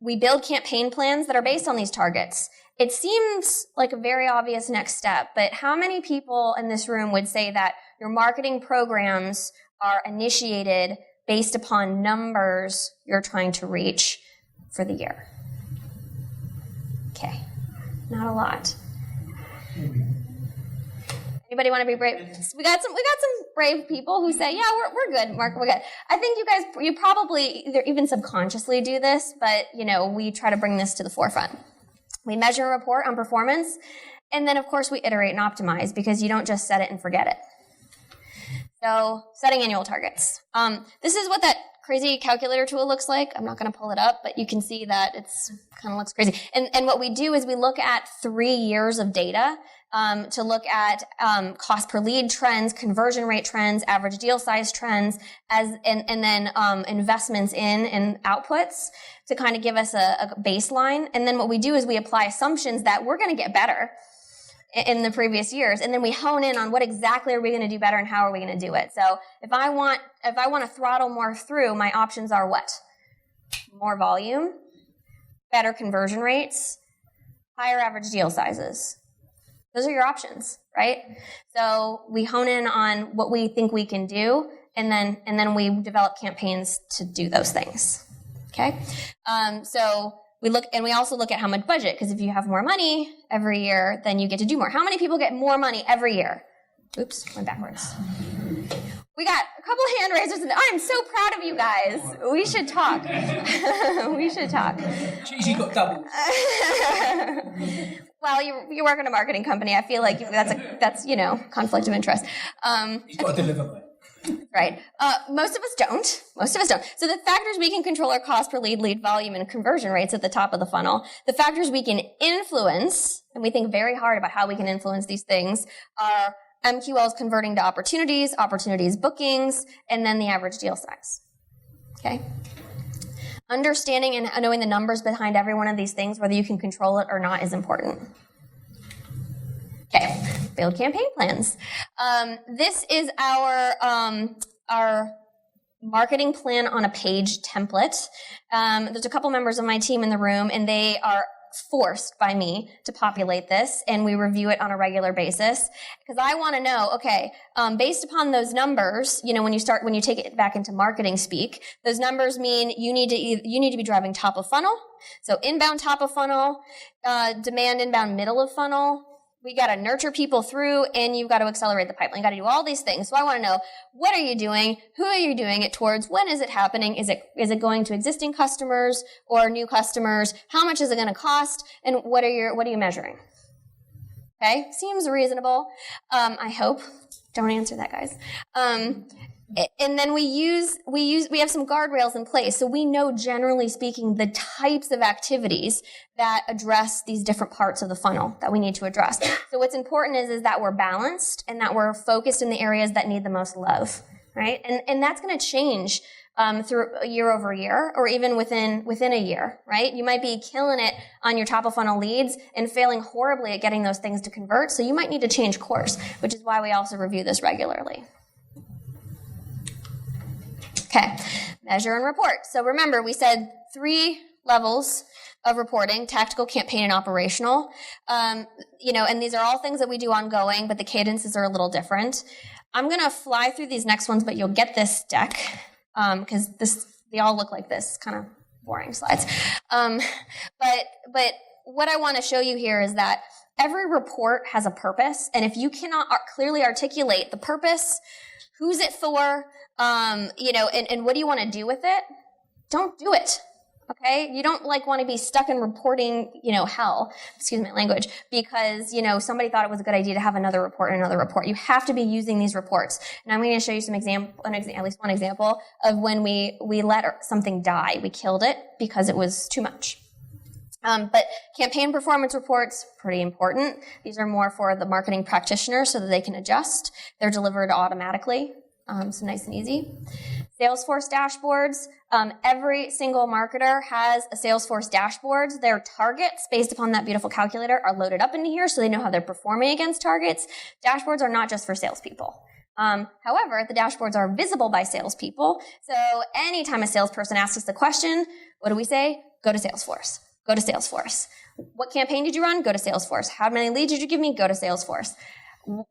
We build campaign plans that are based on these targets. It seems like a very obvious next step, but how many people in this room would say that your marketing programs are initiated based upon numbers you're trying to reach for the year? Okay, not a lot. Anybody want to be brave? We got some brave people who say, yeah, we're good, Mark, we're good. I think you probably either even subconsciously do this, but we try to bring this to the forefront. We measure and report on performance, and then of course we iterate and optimize because you don't just set it and forget it. So setting annual targets. This is what that crazy calculator tool looks like. I'm not going to pull it up, but you can see that it's kind of looks crazy. And what we do is we look at 3 years of data to look at cost per lead trends, conversion rate trends, average deal size trends, and then investments in and outputs to kind of give us a baseline. And then what we do is we apply assumptions that we're going to get better in the previous years, and then we hone in on what exactly are we going to do better and how are we going to do it. So if I want to throttle more through, my options are what? More volume, better conversion rates, higher average deal sizes. Those are your options, right? So we hone in on what we think we can do, and then we develop campaigns to do those things. Okay? So we also look at how much budget, because if you have more money every year, then you get to do more. How many people get more money every year? Oops, went backwards. We got a couple of hand raisers, and I am so proud of you guys. We should talk. We should talk. She got double. Well, you work in a marketing company. I feel like that's conflict of interest. You've got to deliver, mate. Right. Most of us don't. So the factors we can control are cost per lead volume, and conversion rates at the top of the funnel. The factors we can influence, and we think very hard about how we can influence these things, are MQLs converting to opportunities bookings, and then the average deal size. Okay? Understanding and knowing the numbers behind every one of these things, whether you can control it or not, is important. Okay, build campaign plans. This is our marketing plan on a page template. There's a couple members of my team in the room, and they are forced by me to populate this, and we review it on a regular basis, because I want to know, okay, based upon those numbers, when you take it back into marketing speak, those numbers mean you need to be driving top of funnel. So inbound top of funnel, demand inbound middle of funnel. We got to nurture people through, and you've got to accelerate the pipeline. You got to do all these things. So I want to know, what are you doing? Who are you doing it towards? When is it happening? Is it going to existing customers or new customers? How much is it going to cost? And what are you measuring? Okay, seems reasonable. I hope. Don't answer that, guys. And then we have some guardrails in place, so we know, generally speaking, the types of activities that address these different parts of the funnel that we need to address. So what's important is that we're balanced and that we're focused in the areas that need the most love, right? And that's going to change through year over year, or even within a year, right? You might be killing it on your top of funnel leads and failing horribly at getting those things to convert, so you might need to change course, which is why we also review this regularly. Okay, measure and report. So remember, we said 3 levels of reporting: tactical, campaign, and operational. And these are all things that we do ongoing, but the cadences are a little different. I'm going to fly through these next ones, but you'll get this deck, because they all look like this, kind of boring slides. But what I want to show you here is that every report has a purpose, and if you cannot clearly articulate the purpose, who's it for, and what do you want to do with it, don't do it. Okay? You don't want to be stuck in reporting, hell, excuse my language, because, somebody thought it was a good idea to have another report and another report. You have to be using these reports. And I'm going to show you at least one example of when we let something die. We killed it because it was too much. But campaign performance reports, pretty important. These are more for the marketing practitioner so that they can adjust. They're delivered automatically. So nice and easy. Salesforce dashboards. Every single marketer has a Salesforce dashboards. Their targets, based upon that beautiful calculator, are loaded up into here so they know how they're performing against targets. Dashboards are not just for salespeople. However, the dashboards are visible by salespeople. So anytime a salesperson asks us a question, what do we say? Go to Salesforce. Go to Salesforce. What campaign did you run? Go to Salesforce. How many leads did you give me? Go to Salesforce.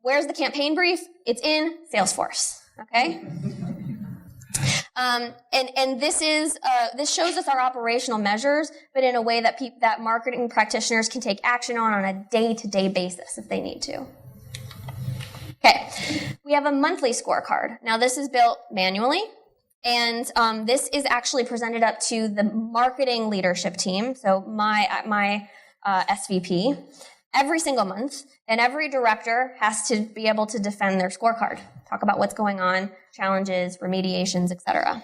Where's the campaign brief? It's in Salesforce. Okay? And this shows us our operational measures, but in a way that marketing practitioners can take action on a day-to-day basis if they need to. Okay, we have a monthly scorecard. Now this is built manually, and this is actually presented up to the marketing leadership team, so my SVP, every single month, and every director has to be able to defend their scorecard, talk about what's going on, challenges, remediations, etc.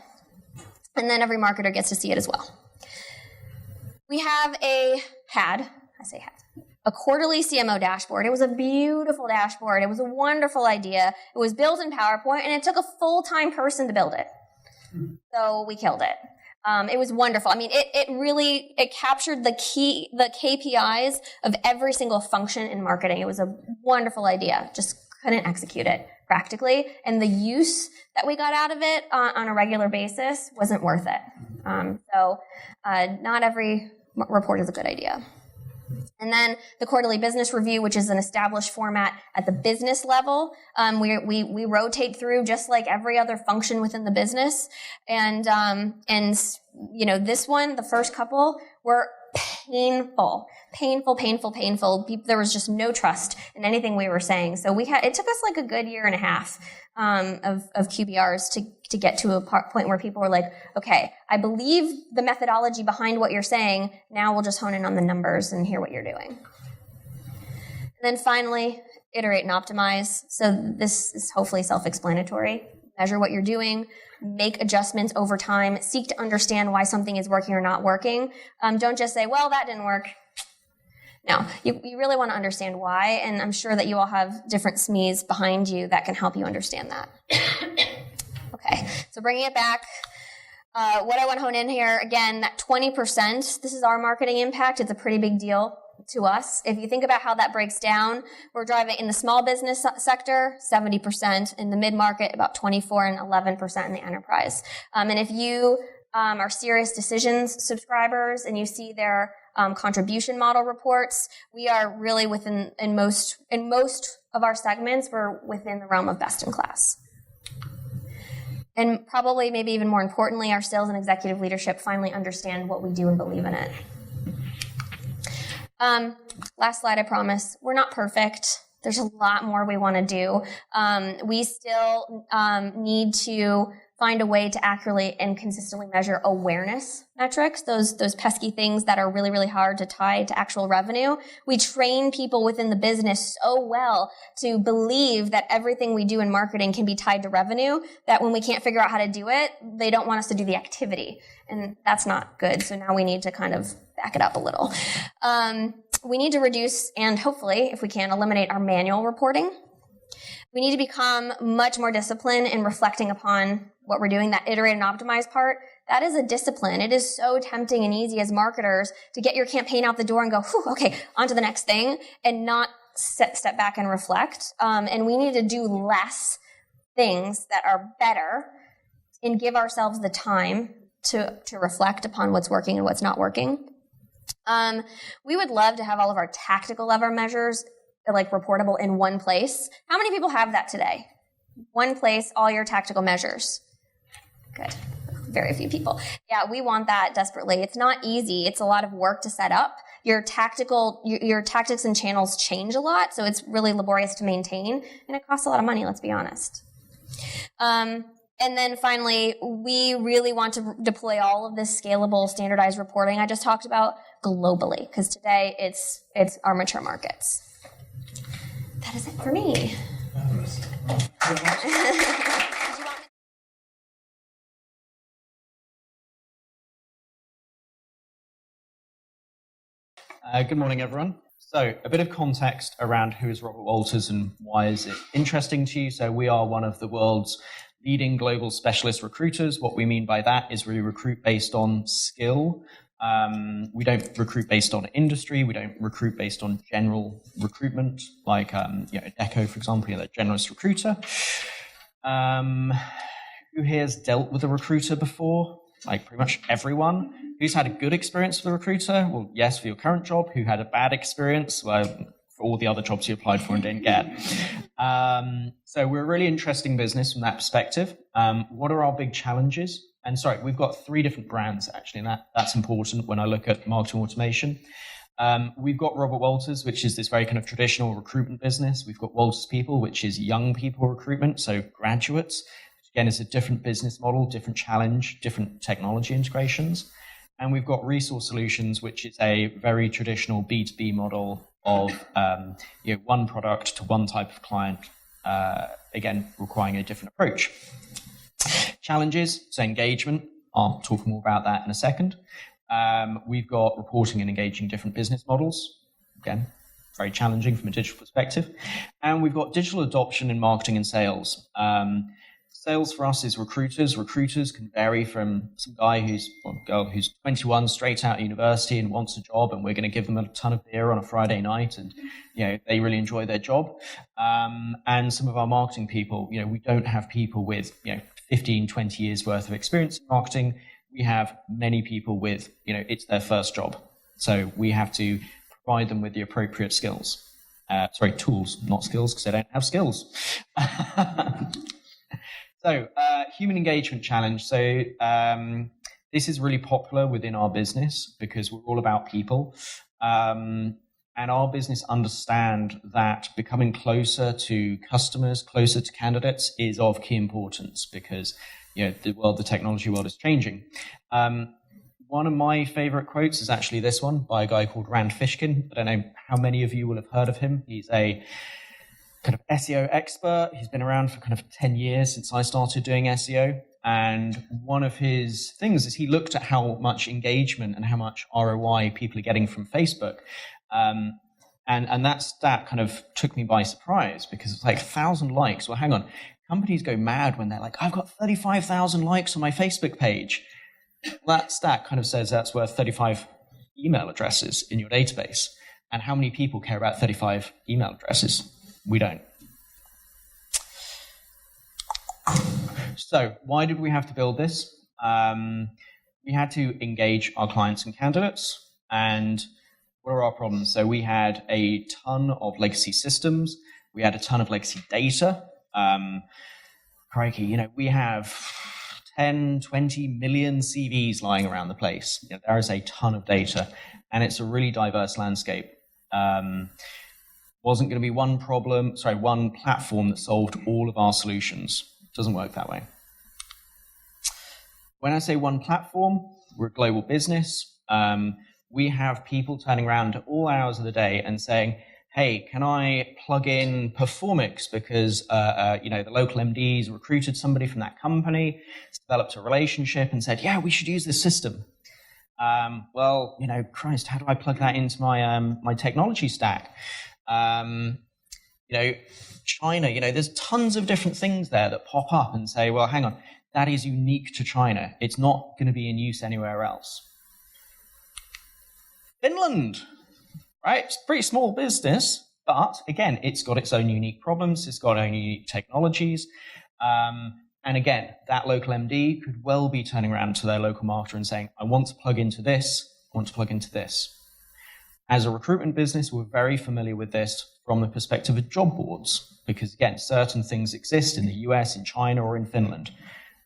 And then every marketer gets to see it as well. We have a quarterly CMO dashboard. It was a beautiful dashboard. It was a wonderful idea. It was built in PowerPoint, and it took a full-time person to build it. So we killed it. It was wonderful. I mean, it captured the KPIs of every single function in marketing. It was a wonderful idea. Just couldn't execute it practically. And the use that we got out of it on a regular basis wasn't worth it. So not every report is a good idea. And then the quarterly business review, which is an established format at the business level. We rotate through just like every other function within the business. And this one, the first couple were painful. There was just no trust in anything we were saying. So it took us like a good year and a half of QBRs to get to a point where people were like, okay, I believe the methodology behind what you're saying. Now we'll just hone in on the numbers and hear what you're doing. And then finally, iterate and optimize. So this is hopefully self-explanatory. Measure what you're doing, make adjustments over time, seek to understand why something is working or not working. Don't just say, well, that didn't work. No, you really want to understand why, and I'm sure that you all have different SMEs behind you that can help you understand that. Okay, so bringing it back, what I want to hone in here, again, that 20%, this is our marketing impact. It's a pretty big deal to us. If you think about how that breaks down, we're driving in the small business sector, 70%, in the mid-market, about 24% and 11% in the enterprise. And if you are Serious Decisions subscribers and you see their contribution model reports, we are really in most of our segments, we're within the realm of best in class. And probably, maybe even more importantly, our sales and executive leadership finally understand what we do and believe in it. Last slide, I promise. We're not perfect. There's a lot more we want to do. We still need to find a way to accurately and consistently measure awareness metrics, those pesky things that are really, really hard to tie to actual revenue. We train people within the business so well to believe that everything we do in marketing can be tied to revenue, that when we can't figure out how to do it, they don't want us to do the activity. And that's not good. So now we need to kind of back it up a little. We need to reduce and hopefully, if we can, eliminate our manual reporting. We need to become much more disciplined in reflecting upon what we're doing. That iterate and optimize part, that is a discipline. It is so tempting and easy as marketers to get your campaign out the door and go, whew, okay, on to the next thing, and not step back and reflect. And we need to do less things that are better and give ourselves the time to reflect upon what's working and what's not working. We would love to have all of our tactical lever measures like reportable in one place. How many people have that today? One place, all your tactical measures. Good. Very few people. Yeah, we want that desperately. It's not easy. It's a lot of work to set up. Your tactics and channels change a lot, so it's really laborious to maintain, and it costs a lot of money, let's be honest. And then finally, we really want to deploy all of this scalable, standardized reporting I just talked about globally, because today it's our mature markets. That is it for me. Good morning, everyone. So a bit of context around who is Robert Walters and why is it interesting to you. So we are one of the world's leading global specialist recruiters. What we mean by that is we recruit based on skill. We don't recruit based on industry. We don't recruit based on general recruitment, like Deco, for example, a generalist recruiter. Who here has dealt with a recruiter before? Like pretty much everyone. Who's had a good experience with a recruiter? Well, yes, for your current job. Who had a bad experience? Well, for all the other jobs you applied for and didn't get. So we're a really interesting business from that perspective. What are our big challenges? And sorry, we've got 3 different brands, actually, and that's important when I look at marketing automation. We've got Robert Walters, which is this very kind of traditional recruitment business. We've got Walters People, which is young people recruitment, so graduates. Again, it's a different business model, different challenge, different technology integrations. And we've got Resource Solutions, which is a very traditional B2B model of one product to one type of client, again, requiring a different approach. Challenges, so engagement. I'll talk more about that in a second. We've got reporting and engaging different business models. Again, very challenging from a digital perspective. And we've got digital adoption in marketing and sales. Sales for us is recruiters. Recruiters can vary from some guy girl who's 21, straight out of university and wants a job, and we're going to give them a ton of beer on a Friday night, and they really enjoy their job. And some of our marketing people, we don't have people with 15, 20 years worth of experience in marketing. We have many people with it's their first job, so we have to provide them with the appropriate skills. Tools, not skills, because they don't have skills. So, human engagement challenge. So, this is really popular within our business because we're all about people. And our business understand that becoming closer to customers, closer to candidates is of key importance because, the technology world is changing. One of my favorite quotes is actually this one by a guy called Rand Fishkin. I don't know how many of you will have heard of him. He's a kind of SEO expert. He's been around for kind of 10 years since I started doing SEO. And one of his things is he looked at how much engagement and how much ROI people are getting from Facebook. And that stat kind of took me by surprise because it's like 1,000 likes. Well, hang on. Companies go mad when they're like, I've got 35,000 likes on my Facebook page. That stat kind of says that's worth 35 email addresses in your database. And how many people care about 35 email addresses? We don't. So why did we have to build this? We had to engage our clients and candidates. And what are our problems? So we had a ton of legacy systems. We had a ton of legacy data. Crikey, we have 10, 20 million CVs lying around the place. There is a ton of data, and it's a really diverse landscape. Wasn't going to be one platform that solved all of our solutions. It doesn't work that way. When I say one platform, we're a global business. We have people turning around at all hours of the day and saying, hey, can I plug in Performix because, the local MDs recruited somebody from that company, developed a relationship and said, yeah, we should use this system. Christ, how do I plug that into my technology stack? China, there's tons of different things there that pop up and say, well, hang on, that is unique to China. It's not going to be in use anywhere else. Finland. Right, it's a pretty small business, but again, it's got its own unique problems. It's got its own unique technologies. And again, that local MD could well be turning around to their local marketer and saying, I want to plug into this, I want to plug into this. As a recruitment business, we're very familiar with this from the perspective of job boards, because again, certain things exist in the US, in China, or in Finland.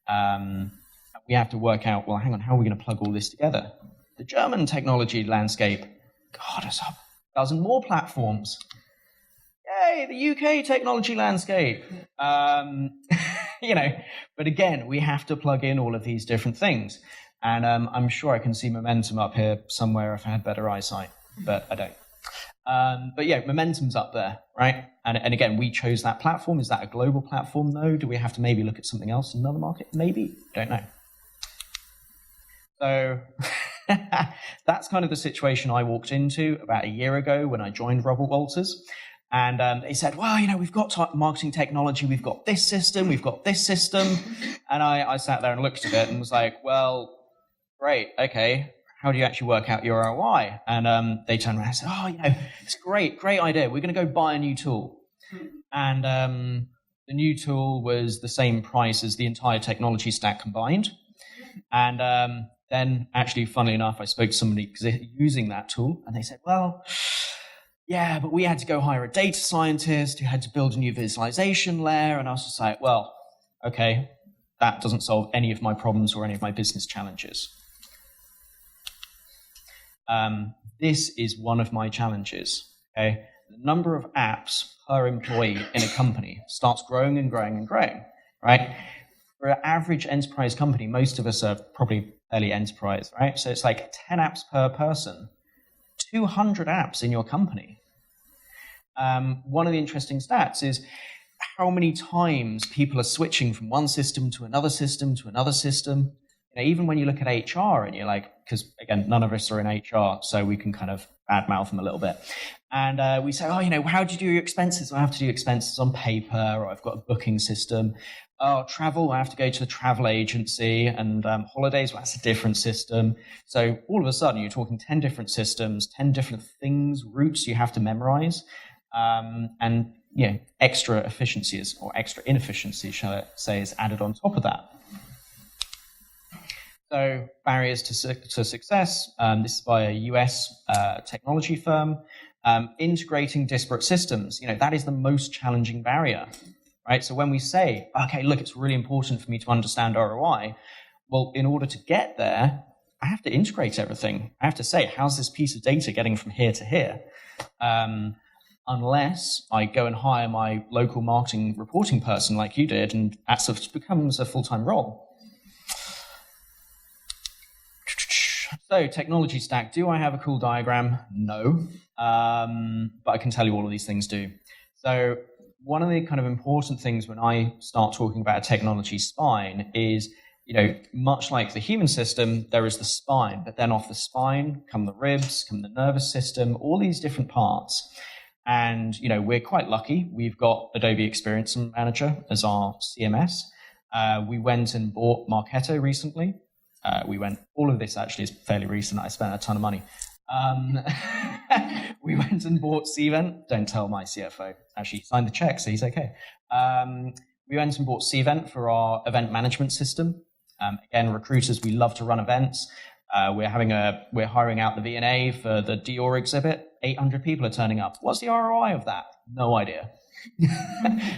We have to work out, well, hang on, how are we going to plug all this together? The German technology landscape, God, it's a dozen more platforms. Yay, the UK technology landscape. But again, we have to plug in all of these different things. And I'm sure I can see momentum up here somewhere if I had better eyesight, but I don't. But yeah, momentum's up there, right? And again, we chose that platform. Is that a global platform? No. Do we have to maybe look at something else in another market? Maybe. Don't know. So that's kind of the situation I walked into about a year ago when I joined Robert Walters. And they said, well, we've got marketing technology, we've got this system, we've got this system. And I sat there and looked at it and was like, well, great, okay, how do you actually work out your ROI? And they turned around and said, oh, it's great idea. We're going to go buy a new tool. And the new tool was the same price as the entire technology stack combined. And then actually, funnily enough, I spoke to somebody using that tool, and they said, well, yeah, but we had to go hire a data scientist who had to build a new visualization layer. And I was just like, well, okay, that doesn't solve any of my problems or any of my business challenges. This is one of my challenges, okay? The number of apps per employee in a company starts growing and growing and growing, right? For an average enterprise company, most of us are probably fairly enterprise, right? So it's like 10 apps per person, 200 apps in your company. One of the interesting stats is how many times people are switching from one system to another system to another system. Even when you look at HR and you're like, because again, none of us are in HR, so we can kind of badmouth them a little bit. And we say, oh, how do you do your expenses? I have to do expenses on paper, or I've got a booking system. Oh, travel, I have to go to the travel agency, and holidays, well, that's a different system. So all of a sudden, you're talking 10 different systems, 10 different things, routes you have to memorize, and extra efficiencies or extra inefficiencies, shall I say, is added on top of that. So barriers to success, this is by a US technology firm. Integrating disparate systems, that is the most challenging barrier, right? So when we say, okay, look, it's really important for me to understand ROI, well, in order to get there, I have to integrate everything. I have to say, how's this piece of data getting from here to here? Unless I go and hire my local marketing reporting person like you did, and that sort of becomes a full-time role. So, technology stack. Do I have a cool diagram? No. But I can tell you all of these things do. So, one of the kind of important things when I start talking about a technology spine is, much like the human system, there is the spine, but then off the spine come the ribs, come the nervous system, all these different parts. And, we're quite lucky. We've got Adobe Experience Manager as our CMS. We went and bought Marketo recently. All of this actually is fairly recent. I spent a ton of money. We went and bought Cvent. Don't tell my CFO. Actually, he signed the check, so he's okay. We went and bought Cvent for our event management system. Again, recruiters, we love to run events. We're hiring out the V&A for the Dior exhibit. 800 people are turning up. What's the ROI of that? No idea.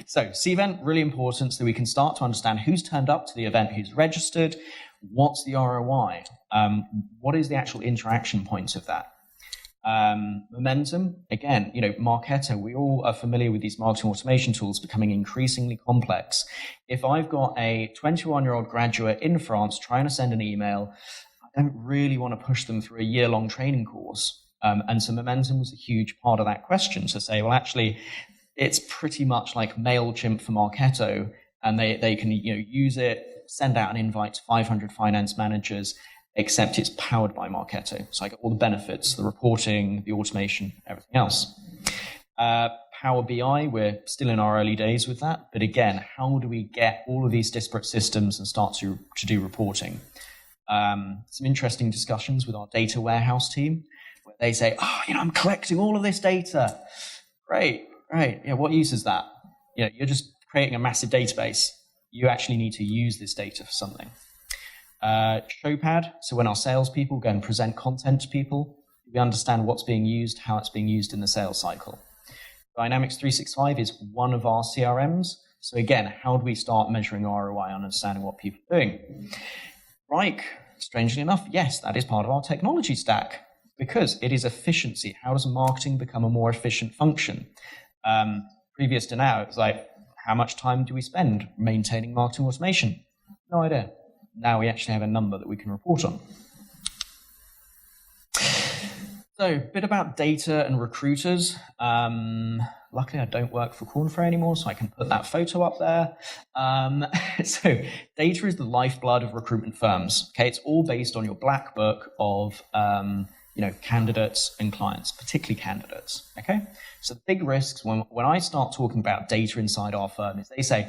So Cvent, really important so that we can start to understand who's turned up to the event, who's registered, what's the ROI, what is the actual interaction points of that. Momentum, again, Marketo, we all are familiar with these marketing automation tools becoming increasingly complex. If I've got a 21-year-old graduate in France trying to send an email, I don't really want to push them through a year-long training course. And so Momentum was a huge part of that question to say, well, actually, it's pretty much like MailChimp for Marketo, and they can use it, send out an invite to 500 finance managers, except it's powered by Marketo. So I get all the benefits, the reporting, the automation, everything else. Power BI, we're still in our early days with that. But again, how do we get all of these disparate systems and start to do reporting? Some interesting discussions with our data warehouse team, where they say, I'm collecting all of this data. Great. Yeah, what use is that? You're just creating a massive database. You actually need to use this data for something. Showpad, so when our salespeople go and present content to people, we understand what's being used, how it's being used in the sales cycle. Dynamics 365 is one of our CRMs. So again, how do we start measuring ROI and understanding what people are doing? Rike, strangely enough, yes, that is part of our technology stack because it is efficiency. How does marketing become a more efficient function? Previous to now, it's like, how much time do we spend maintaining marketing automation? No idea. Now we actually have a number that we can report on. So, a bit about data and recruiters. Luckily, I don't work for Korn Ferry anymore, so I can put that photo up there. So, data is the lifeblood of recruitment firms. Okay, it's all based on your black book of candidates and clients, particularly candidates. Okay, so the big risks when I start talking about data inside our firm is they say,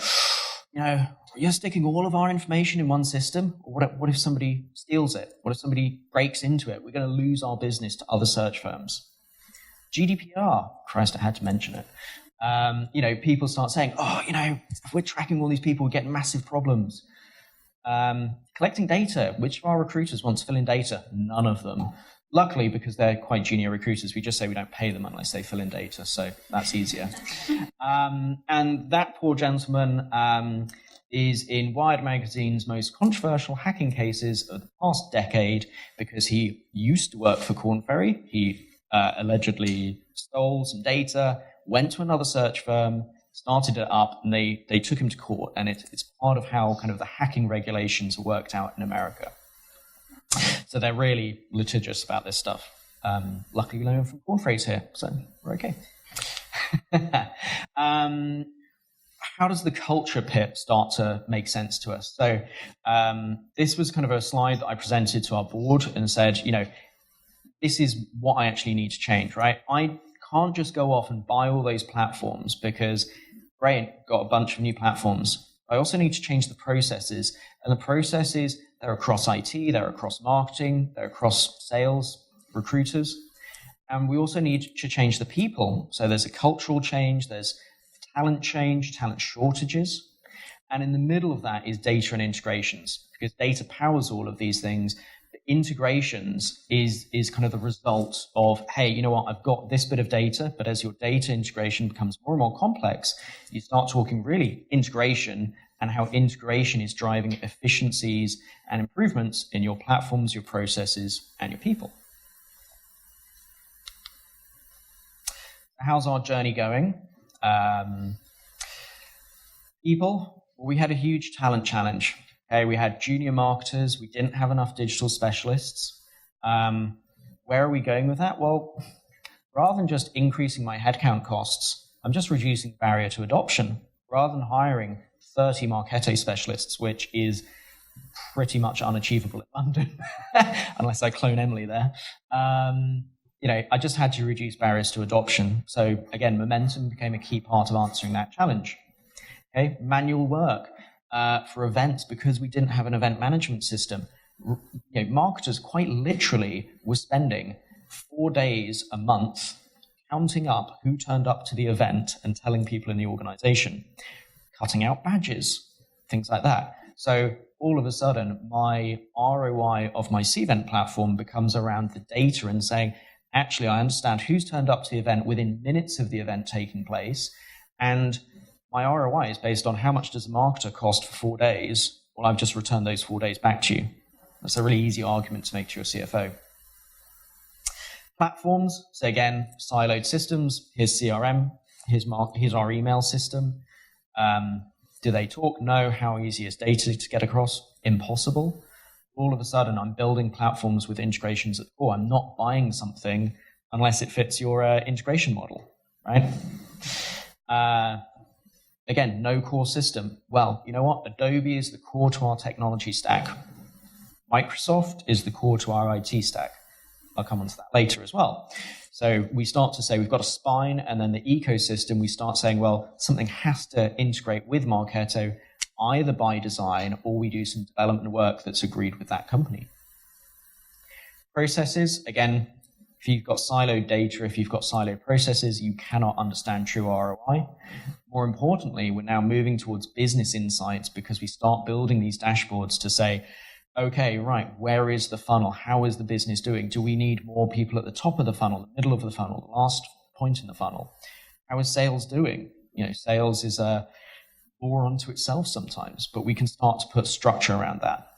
you're sticking all of our information in one system. What if somebody steals it? What if somebody breaks into it? We're going to lose our business to other search firms. GDPR, Christ, I had to mention it. People start saying, if we're tracking all these people, we get massive problems. Collecting data, which of our recruiters want to fill in data? None of them. Luckily, because they're quite junior recruiters, we just say we don't pay them unless they fill in data, so that's easier. And that poor gentleman is in Wired Magazine's most controversial hacking cases of the past decade because he used to work for Korn Ferry. He allegedly stole some data, went to another search firm, started it up, and they took him to court. And it's part of how kind of the hacking regulations are worked out in America. So they're really litigious about this stuff. Luckily, no one from Korn Ferry's here, so we're okay. How does the culture pit start to make sense to us? So this was kind of a slide that I presented to our board and said, this is what I actually need to change, right? I can't just go off and buy all those platforms because, great, got a bunch of new platforms. I also need to change the processes. And the processes, they're across IT, they're across marketing, they're across sales, recruiters. And we also need to change the people. So there's a cultural change, there's talent change, talent shortages. And in the middle of that is data and integrations, because data powers all of these things. The integrations is kind of the result of, hey, you know what, I've got this bit of data, but as your data integration becomes more and more complex, you start talking really integration and how integration is driving efficiencies and improvements in your platforms, your processes, and your people. How's our journey going? People, we had a huge talent challenge. Okay, we had junior marketers. We didn't have enough digital specialists. Where are we going with that? Well, rather than just increasing my headcount costs, I'm just reducing the barrier to adoption. Rather than hiring 30 Marketo specialists, which is pretty much unachievable in London, unless I clone Emily there. I just had to reduce barriers to adoption. So again, momentum became a key part of answering that challenge. Okay, manual work for events, because we didn't have an event management system. Marketers quite literally were spending 4 days a month counting up who turned up to the event and telling people in the organization, cutting out badges, things like that. So all of a sudden, my ROI of my Cvent platform becomes around the data and saying, actually, I understand who's turned up to the event within minutes of the event taking place, and my ROI is based on how much does a marketer cost for 4 days. Well, I've just returned those 4 days back to you. That's a really easy argument to make to your CFO. Platforms, so again, siloed systems. Here's CRM, here's our email system. Do they talk? No. How easy is data to get across? Impossible. All of a sudden, I'm building platforms with integrations at the core. I'm not buying something unless it fits your integration model, right? Again, no core system. Well, you know what? Adobe is the core to our technology stack. Microsoft is the core to our IT stack. I'll come on to that later as well. So we start to say we've got a spine, and then the ecosystem, we start saying, well, something has to integrate with Marketo, either by design or we do some development work that's agreed with that company. Processes, again, if you've got siloed data, if you've got siloed processes, you cannot understand true ROI. More importantly, we're now moving towards business insights, because we start building these dashboards to say, okay, right, where is the funnel? How is the business doing? Do we need more people at the top of the funnel, the middle of the funnel, the last point in the funnel? How is sales doing? Sales is a law unto itself sometimes, but we can start to put structure around that.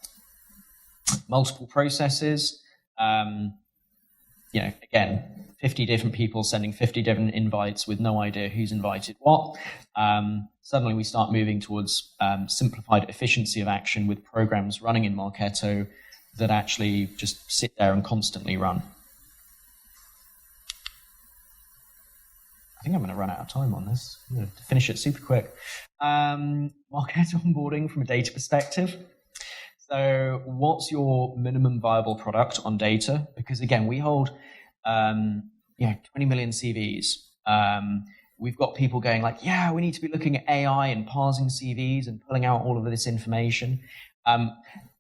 Multiple processes, again, 50 different people sending 50 different invites with no idea who's invited what. Suddenly we start moving towards simplified efficiency of action with programs running in Marketo that actually just sit there and constantly run. I think I'm going to run out of time on this. I'm going to finish it super quick. Marketo onboarding from a data perspective. So what's your minimum viable product on data? Because again, we hold 20 million CVs. We've got people going like, yeah, we need to be looking at AI and parsing CVs and pulling out all of this information.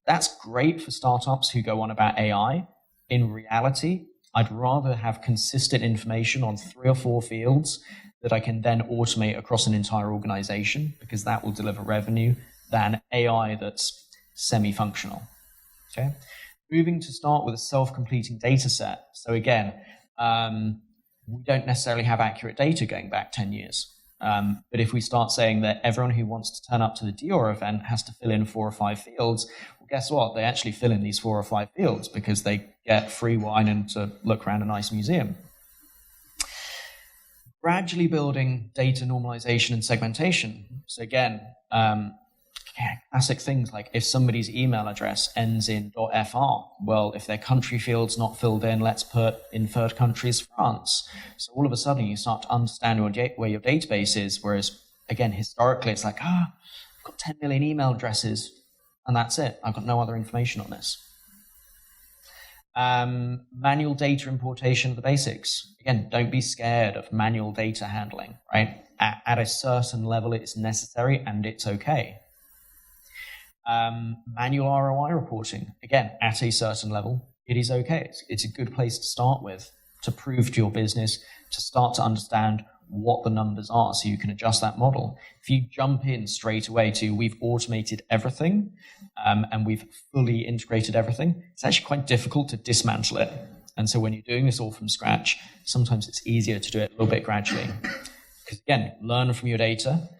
That's great for startups who go on about AI. In reality, I'd rather have consistent information on 3 or 4 fields that I can then automate across an entire organization, because that will deliver revenue, than AI that's semi-functional. Okay. Moving to start with a self-completing data set. So again, we don't necessarily have accurate data going back 10 years. But if we start saying that everyone who wants to turn up to the Dior event has to fill in 4 or 5 fields, well, guess what? They actually fill in these 4 or 5 fields because they get free wine and to look around a nice museum. Gradually building data normalization and segmentation. So again, classic things like if somebody's email address ends in .fr, well, if their country field's not filled in, let's put in third country as France. So all of a sudden you start to understand where your database is, whereas, again, historically it's like, I've got 10 million email addresses and that's it. I've got no other information on this. Manual data importation of the basics. Again, don't be scared of manual data handling, right? At a certain level it's necessary and it's okay. Manual ROI reporting, again, at a certain level, it is okay. It's a good place to start with, to prove to your business, to start to understand what the numbers are so you can adjust that model. If you jump in straight away to we've automated everything and we've fully integrated everything, it's actually quite difficult to dismantle it. And so when you're doing this all from scratch, sometimes it's easier to do it a little bit gradually. Because again, learn from your data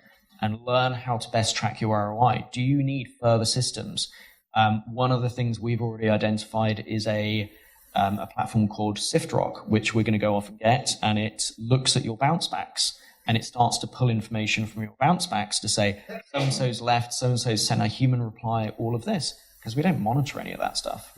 and learn how to best track your ROI. Do you need further systems? One of the things we've already identified is a platform called SiftRock, which we're going to go off and get, and it looks at your bounce backs, and it starts to pull information from your bounce backs to say, so-and-so's left, so-and-so's sent a human reply, all of this, because we don't monitor any of that stuff.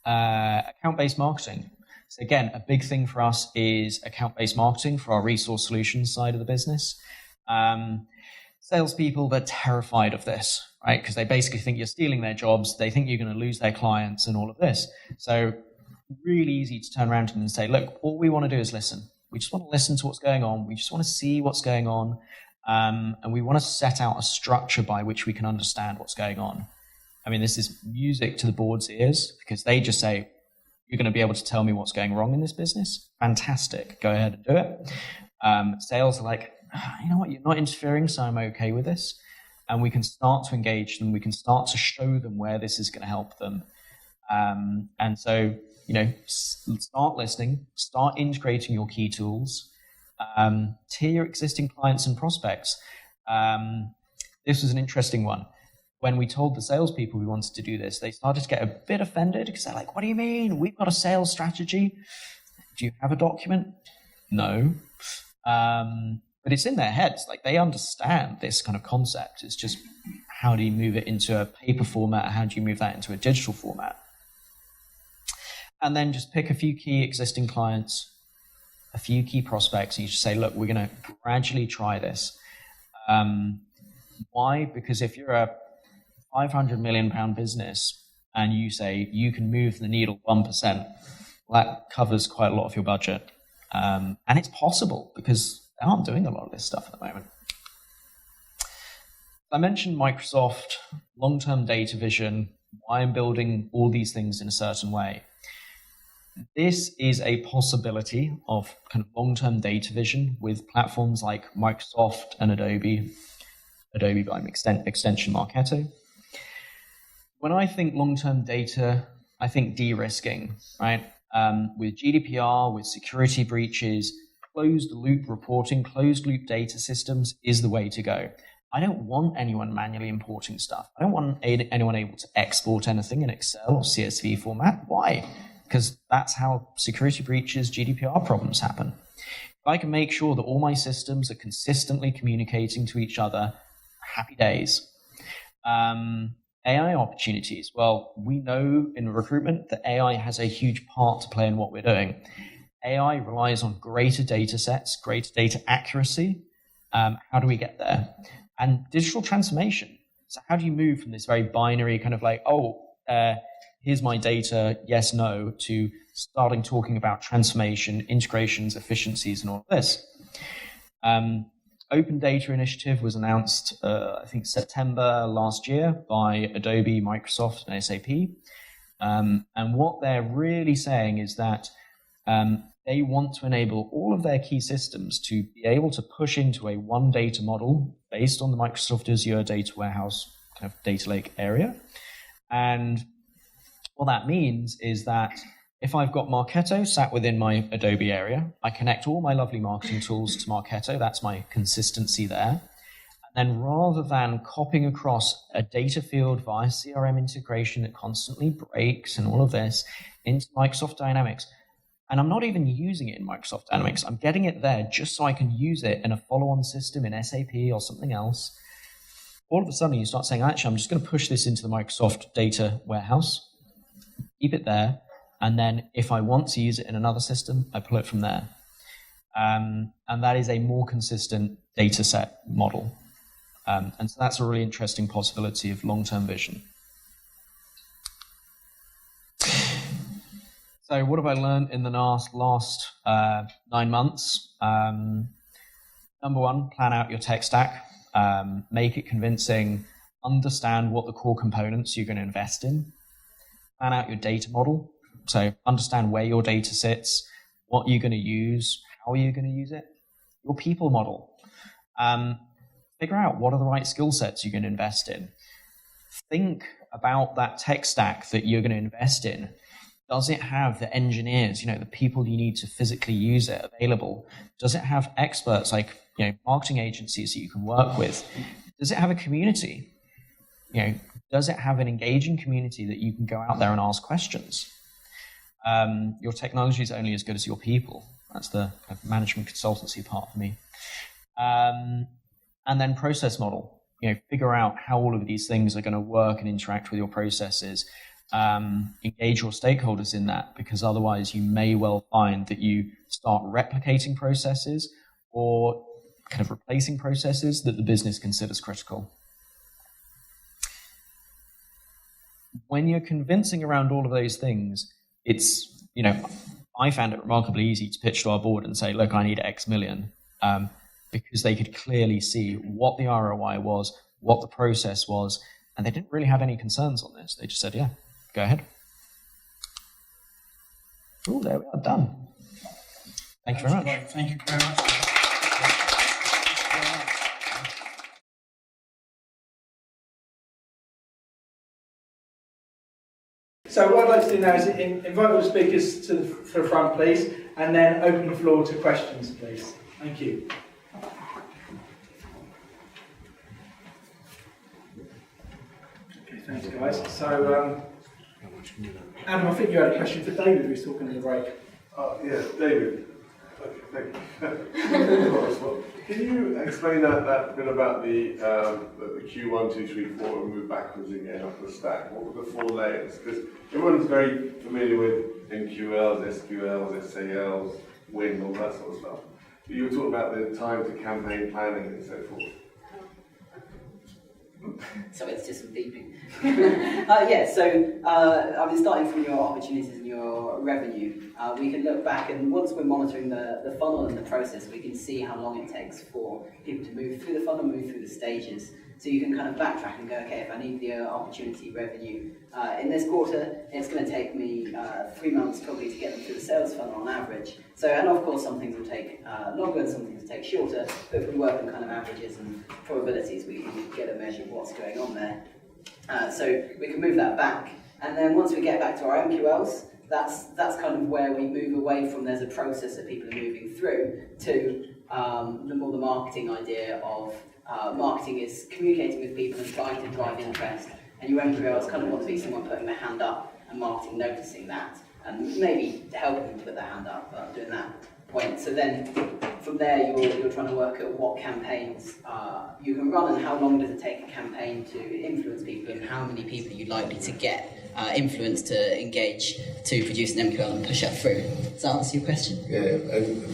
Account-based marketing. So again, a big thing for us is account-based marketing for our resource solutions side of the business. Salespeople, they're terrified of this, right? Because they basically think you're stealing their jobs. They think you're going to lose their clients and all of this. So really easy to turn around to them and say, look, all we want to do is listen. We just want to listen to what's going on. We just want to see what's going on. And we want to set out a structure by which we can understand what's going on. I mean, this is music to the board's ears because they just say, you're going to be able to tell me what's going wrong in this business? Fantastic. Go ahead and do it. Sales are like, you know what, you're not interfering, so I'm okay with this. And we can start to engage them. We can start to show them where this is going to help them. And so, start listening, start integrating your key tools, tier your existing clients and prospects. This was an interesting one. When we told the salespeople we wanted to do this, they started to get a bit offended because they're like, what do you mean? We've got a sales strategy. Do you have a document? No. But it's in their heads. Like they understand this kind of concept. It's just how do you move it into a paper format? How do you move that into a digital format? And then just pick a few key existing clients, a few key prospects, and you just say, look, we're going to gradually try this. Why? Because if you're a £500 million business and you say you can move the needle 1%, well, that covers quite a lot of your budget. And it's possible because they aren't doing a lot of this stuff at the moment. I mentioned Microsoft, long-term data vision, why I'm building all these things in a certain way. This is a possibility of kind of long-term data vision with platforms like Microsoft and Adobe by extension Marketo. When I think long-term data, I think de-risking, right? With GDPR, with security breaches, closed-loop reporting, closed-loop data systems is the way to go. I don't want anyone manually importing stuff. I don't want anyone able to export anything in Excel or CSV format. Why? Because that's how security breaches, GDPR problems happen. If I can make sure that all my systems are consistently communicating to each other, happy days. AI opportunities. Well, we know in recruitment that AI has a huge part to play in what we're doing. AI relies on greater data sets, greater data accuracy. How do we get there? And digital transformation. So how do you move from this very binary kind of like, here's my data, yes, no, to starting talking about transformation, integrations, efficiencies, and all of this? Open Data Initiative was announced, I think, September last year by Adobe, Microsoft, and SAP. And what they're really saying is that they want to enable all of their key systems to be able to push into a one data model based on the Microsoft Azure data warehouse kind of data lake area. And what that means is that if I've got Marketo sat within my Adobe area, I connect all my lovely marketing tools to Marketo. That's my consistency there. And then rather than copying across a data field via CRM integration that constantly breaks and all of this into Microsoft Dynamics, and I'm not even using it in Microsoft Dynamics, I'm getting it there just so I can use it in a follow-on system in SAP or something else. All of a sudden you start saying, actually, I'm just going to push this into the Microsoft data warehouse, keep it there, and then if I want to use it in another system, I pull it from there. And that is a more consistent data set model. And so that's a really interesting possibility of long-term vision. So what have I learned in the last 9 months? Number one, plan out your tech stack. Make it convincing. Understand what the core components you're going to invest in. Plan out your data model. So understand where your data sits, what you're going to use, how are you going to use it, your people model. Figure out what are the right skill sets you're going to invest in. Think about that tech stack that you're going to invest in. Does it have the engineers, the people you need to physically use it available? Does it have experts like, marketing agencies that you can work with? Does it have a community? Does it have an engaging community that you can go out there and ask questions? Your technology is only as good as your people. That's the kind of management consultancy part for me. And then process model. Figure out how all of these things are going to work and interact with your processes. Engage your stakeholders in that, because otherwise you may well find that you start replicating processes or kind of replacing processes that the business considers critical. When you're convincing around all of those things, it's, I found it remarkably easy to pitch to our board and say, look, I need X million, because they could clearly see what the ROI was, what the process was, and they didn't really have any concerns on this. They just said, yeah, go ahead. Oh, there we are, done. Thank you very much. Great. Thank you very much. So what I'd like to do now is invite all the speakers to the front, please, and then open the floor to questions, please. Thank you. Okay, thanks, guys. So, Adam, I think you had a question for David, who was talking in the break. Yeah, David. Okay, thank you. Can you explain that bit about the Q1, 2, 3, 4 and move backwards again up the stack? What were the 4 layers? Because everyone's very familiar with MQLs, SQLs, SALs, WIN, all that sort of stuff. But you were talking about the time to campaign planning and so forth. So it's just some beeping. I mean, starting from your opportunities and your revenue, we can look back, and once we're monitoring the funnel and the process, we can see how long it takes for people to move through the funnel, move through the stages. So you can kind of backtrack and go, okay, if I need the opportunity revenue in this quarter, it's going to take me 3 months probably to get them through the sales funnel on average. So, and of course, some things will take longer and some things will take shorter, but if we work on kind of averages and probabilities, we can get a measure of what's going on there. So we can move that back. And then once we get back to our MQLs, that's kind of where we move away from there's a process that people are moving through to the more the marketing idea of marketing is communicating with people and trying to drive interest. And your MQLs kind of want to be someone putting their hand up and marketing noticing that and maybe helping them put their hand up doing that point. So then from there you're trying to work at what campaigns you can run and how long does it take a campaign to influence people and how many people are you likely to get influence to engage to produce an MQL and push that through. Does that answer your question? Yeah,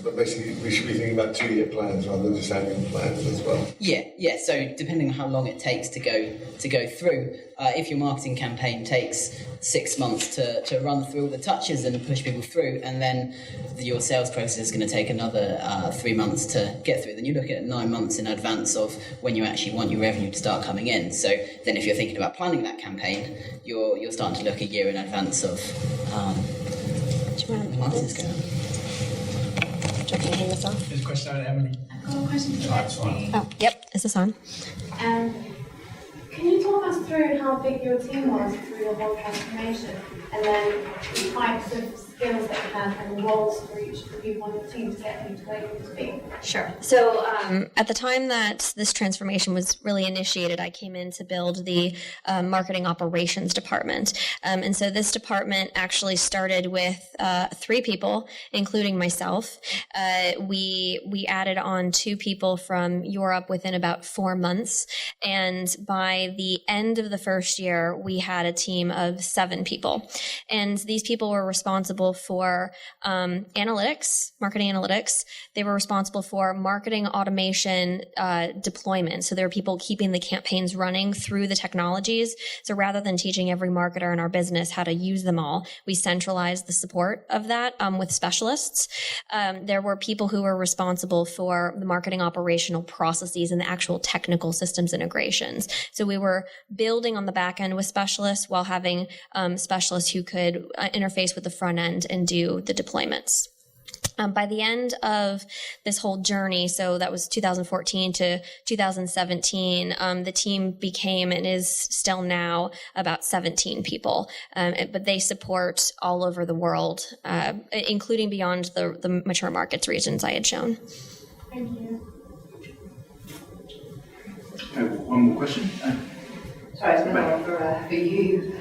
but basically we should be thinking about 2-year plans rather than just annual plans as well. Yeah. So depending on how long it takes to go through, if your marketing campaign takes 6 months to run through all the touches and push people through, and then your sales process is going to take another 3 months to get through, then you look at 9 months in advance of when you actually want your revenue to start coming in. So then if you're thinking about planning that campaign, you're starting to look a year in advance of Martin's going. Do you hand this on? There's a question out of Emily. I've got a question for Betsy. Oh, yep. Is this on? Can you talk us through how big your team was through the whole transformation, and then the types of skills that you had and the roles for each of the people on your team to get you to where you need to be? Sure. So at the time that this transformation was really initiated, I came in to build the marketing operations department. And so this department actually started with 3 people, including myself. We added on 2 people from Europe within about 4 months. And by the end of the first year, we had a team of 7 people. And these people were responsible for analytics, marketing analytics. They were responsible for marketing automation deployment. So there were people keeping the campaigns running through the technologies. So rather than teaching every marketer in our business how to use them all, we centralized the support of that with specialists. There were people who were responsible for the marketing operational processes and the actual technical systems integrations. So we were building on the back end with specialists while having specialists who could interface with the front end and do the deployments. By the end of this whole journey, so that was 2014 to 2017, the team became and is still now about 17 people. But they support all over the world, including beyond the mature markets regions I had shown. Thank you. One more question. Sorry, it's another one for you.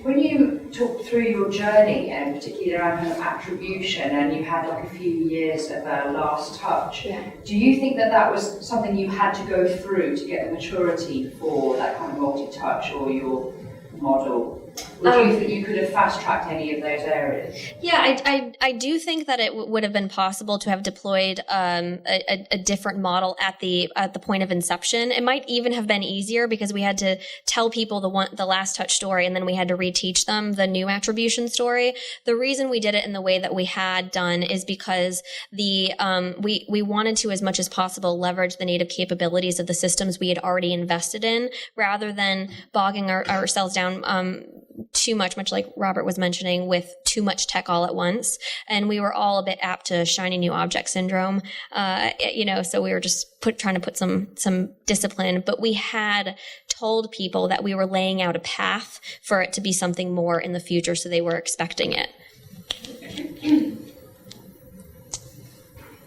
When you talk through your journey, and particularly around kind of attribution, and you had like a few years of last touch, do you think that was something you had to go through to get the maturity for that kind of multi-touch or your model? Or do you think you could have fast-tracked any of those areas? Yeah, I do think that it would have been possible to have deployed a different model at the point of inception. It might even have been easier because we had to tell people the last touch story, and then we had to reteach them the new attribution story. The reason we did it in the way that we had done is because we wanted to, as much as possible, leverage the native capabilities of the systems we had already invested in, rather than bogging ourselves down too much like Robert was mentioning, with too much tech all at once. And we were all a bit apt to shiny new object syndrome, so we were just trying to put some discipline, but we had told people that we were laying out a path for it to be something more in the future, so they were expecting it.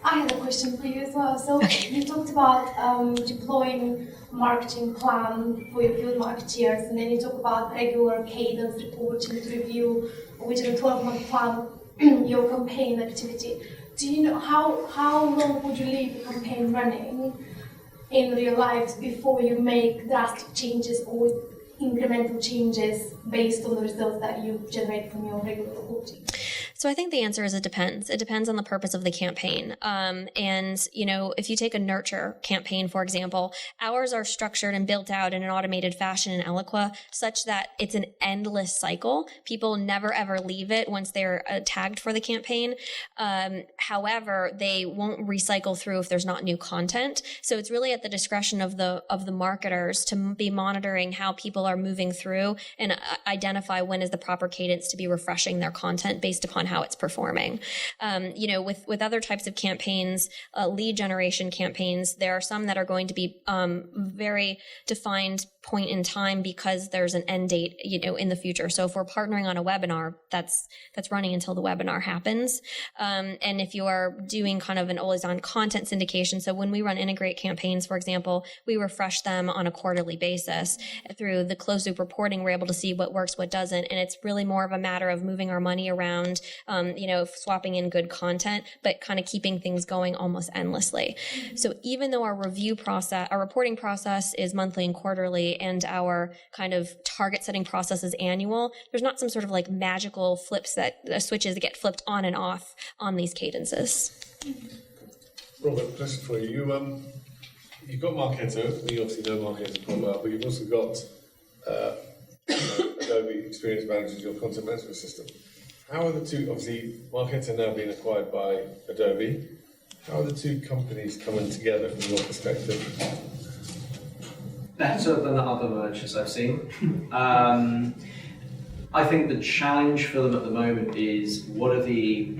I had a question for you as well. So you talked about deploying marketing plan for your field marketeers, and then you talk about regular cadence reporting to review, which is a 12-month plan, your campaign activity. Do you know how long would you leave a campaign running in real life before you make drastic changes or incremental changes based on the results that you generate from your regular reporting? So I think the answer is it depends. It depends on the purpose of the campaign. And, if you take a nurture campaign, for example, ours are structured and built out in an automated fashion in Eloqua such that it's an endless cycle. People never ever leave it once they're tagged for the campaign. However, they won't recycle through if there's not new content. So it's really at the discretion of the marketers to be monitoring how people are moving through and identify when is the proper cadence to be refreshing their content based upon how it's performing. With other types of campaigns, lead generation campaigns, there are some that are going to be very defined point in time because there's an end date, in the future. So if we're partnering on a webinar, that's running until the webinar happens. And if you are doing kind of an always on content syndication, so when we run integrate campaigns, for example, we refresh them on a quarterly basis. Through the closed loop reporting, we're able to see what works, what doesn't. And it's really more of a matter of moving our money around, swapping in good content, but kind of keeping things going almost endlessly. So even though our reporting process is monthly and quarterly, and our kind of target setting process is annual, there's not some sort of like magical switches that get flipped on and off on these cadences. Robert, question for you. You've got Marketo, you obviously know Marketo quite well, but you've also got Adobe Experience Manager, your content management system. How are the two, obviously Marketo now being acquired by Adobe, how are the two companies coming together from your perspective? Better than other mergers I've seen. I think the challenge for them at the moment is what are the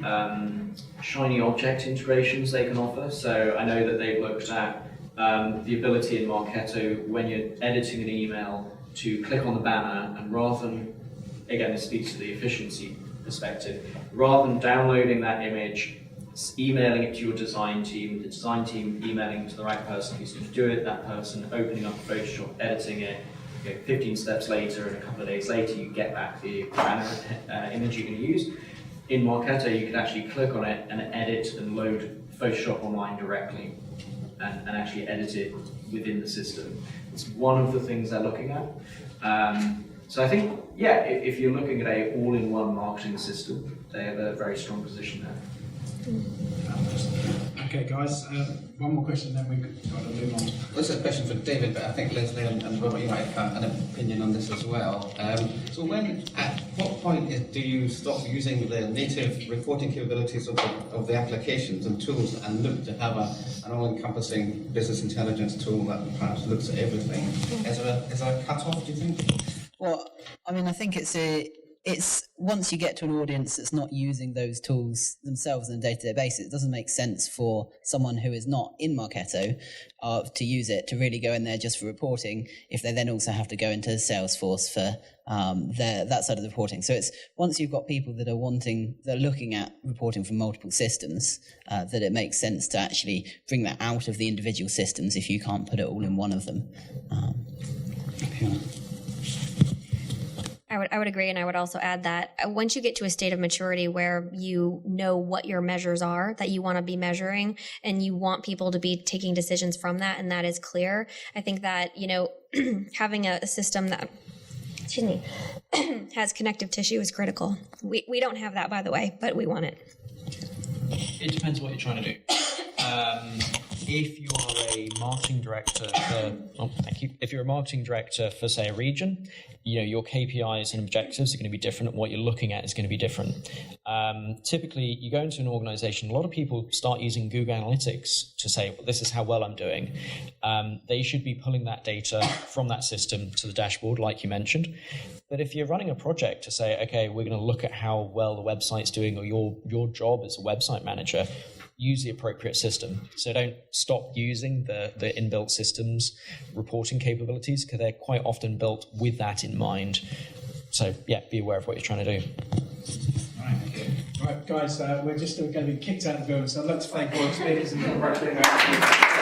shiny object integrations they can offer. So I know that they've looked at the ability in Marketo when you're editing an email to click on the banner, and rather than, again, this speaks to the efficiency perspective, rather than downloading that image, emailing it to your design team, the design team emailing it to the right person who's going to do it, that person opening up Photoshop, editing it, 15 steps later and a couple of days later you get back the banner image you're going to use. In Marketo you can actually click on it and edit and load Photoshop online directly and actually edit it within the system. It's one of the things they're looking at. So I think, if you're looking at a all-in-one marketing system, they have a very strong position there. Okay, guys, one more question, then we can try to move on. This is a question for David, but I think Leslie and Robert, you might have an opinion on this as well. At what point do you stop using the native reporting capabilities of the applications and tools and look to have an all-encompassing business intelligence tool that perhaps looks at everything? Is there a cut-off, do you think? Well, I mean, I think it's it's once you get to an audience that's not using those tools themselves on a day-to-day basis, it doesn't make sense for someone who is not in Marketo to use it, to really go in there just for reporting, if they then also have to go into Salesforce for that side of the reporting. So it's once you've got people that are looking at reporting from multiple systems, that it makes sense to actually bring that out of the individual systems if you can't put it all in one of them. I would agree, and I would also add that once you get to a state of maturity where you know what your measures are that you want to be measuring, and you want people to be taking decisions from that, and that is clear, I think that, having a system that, has connective tissue is critical. We don't have that, by the way, but we want it. It depends what you're trying to do. If you are a marketing director if you're a marketing director for, say, a region, your KPIs and objectives are going to be different, and what you're looking at is going to be different. Typically, you go into an organization, a lot of people start using Google Analytics to say, well, this is how well I'm doing. They should be pulling that data from that system to the dashboard, like you mentioned. But if you're running a project to say, okay, we're going to look at how well the website's doing, or your job as a website manager, use the appropriate system. So don't stop using the inbuilt systems reporting capabilities, because they're quite often built with that in mind. So yeah, be aware of what you're trying to do. Right, guys, we're going to be kicked out of the building, so I'd like to thank all the speakers and congratulate them.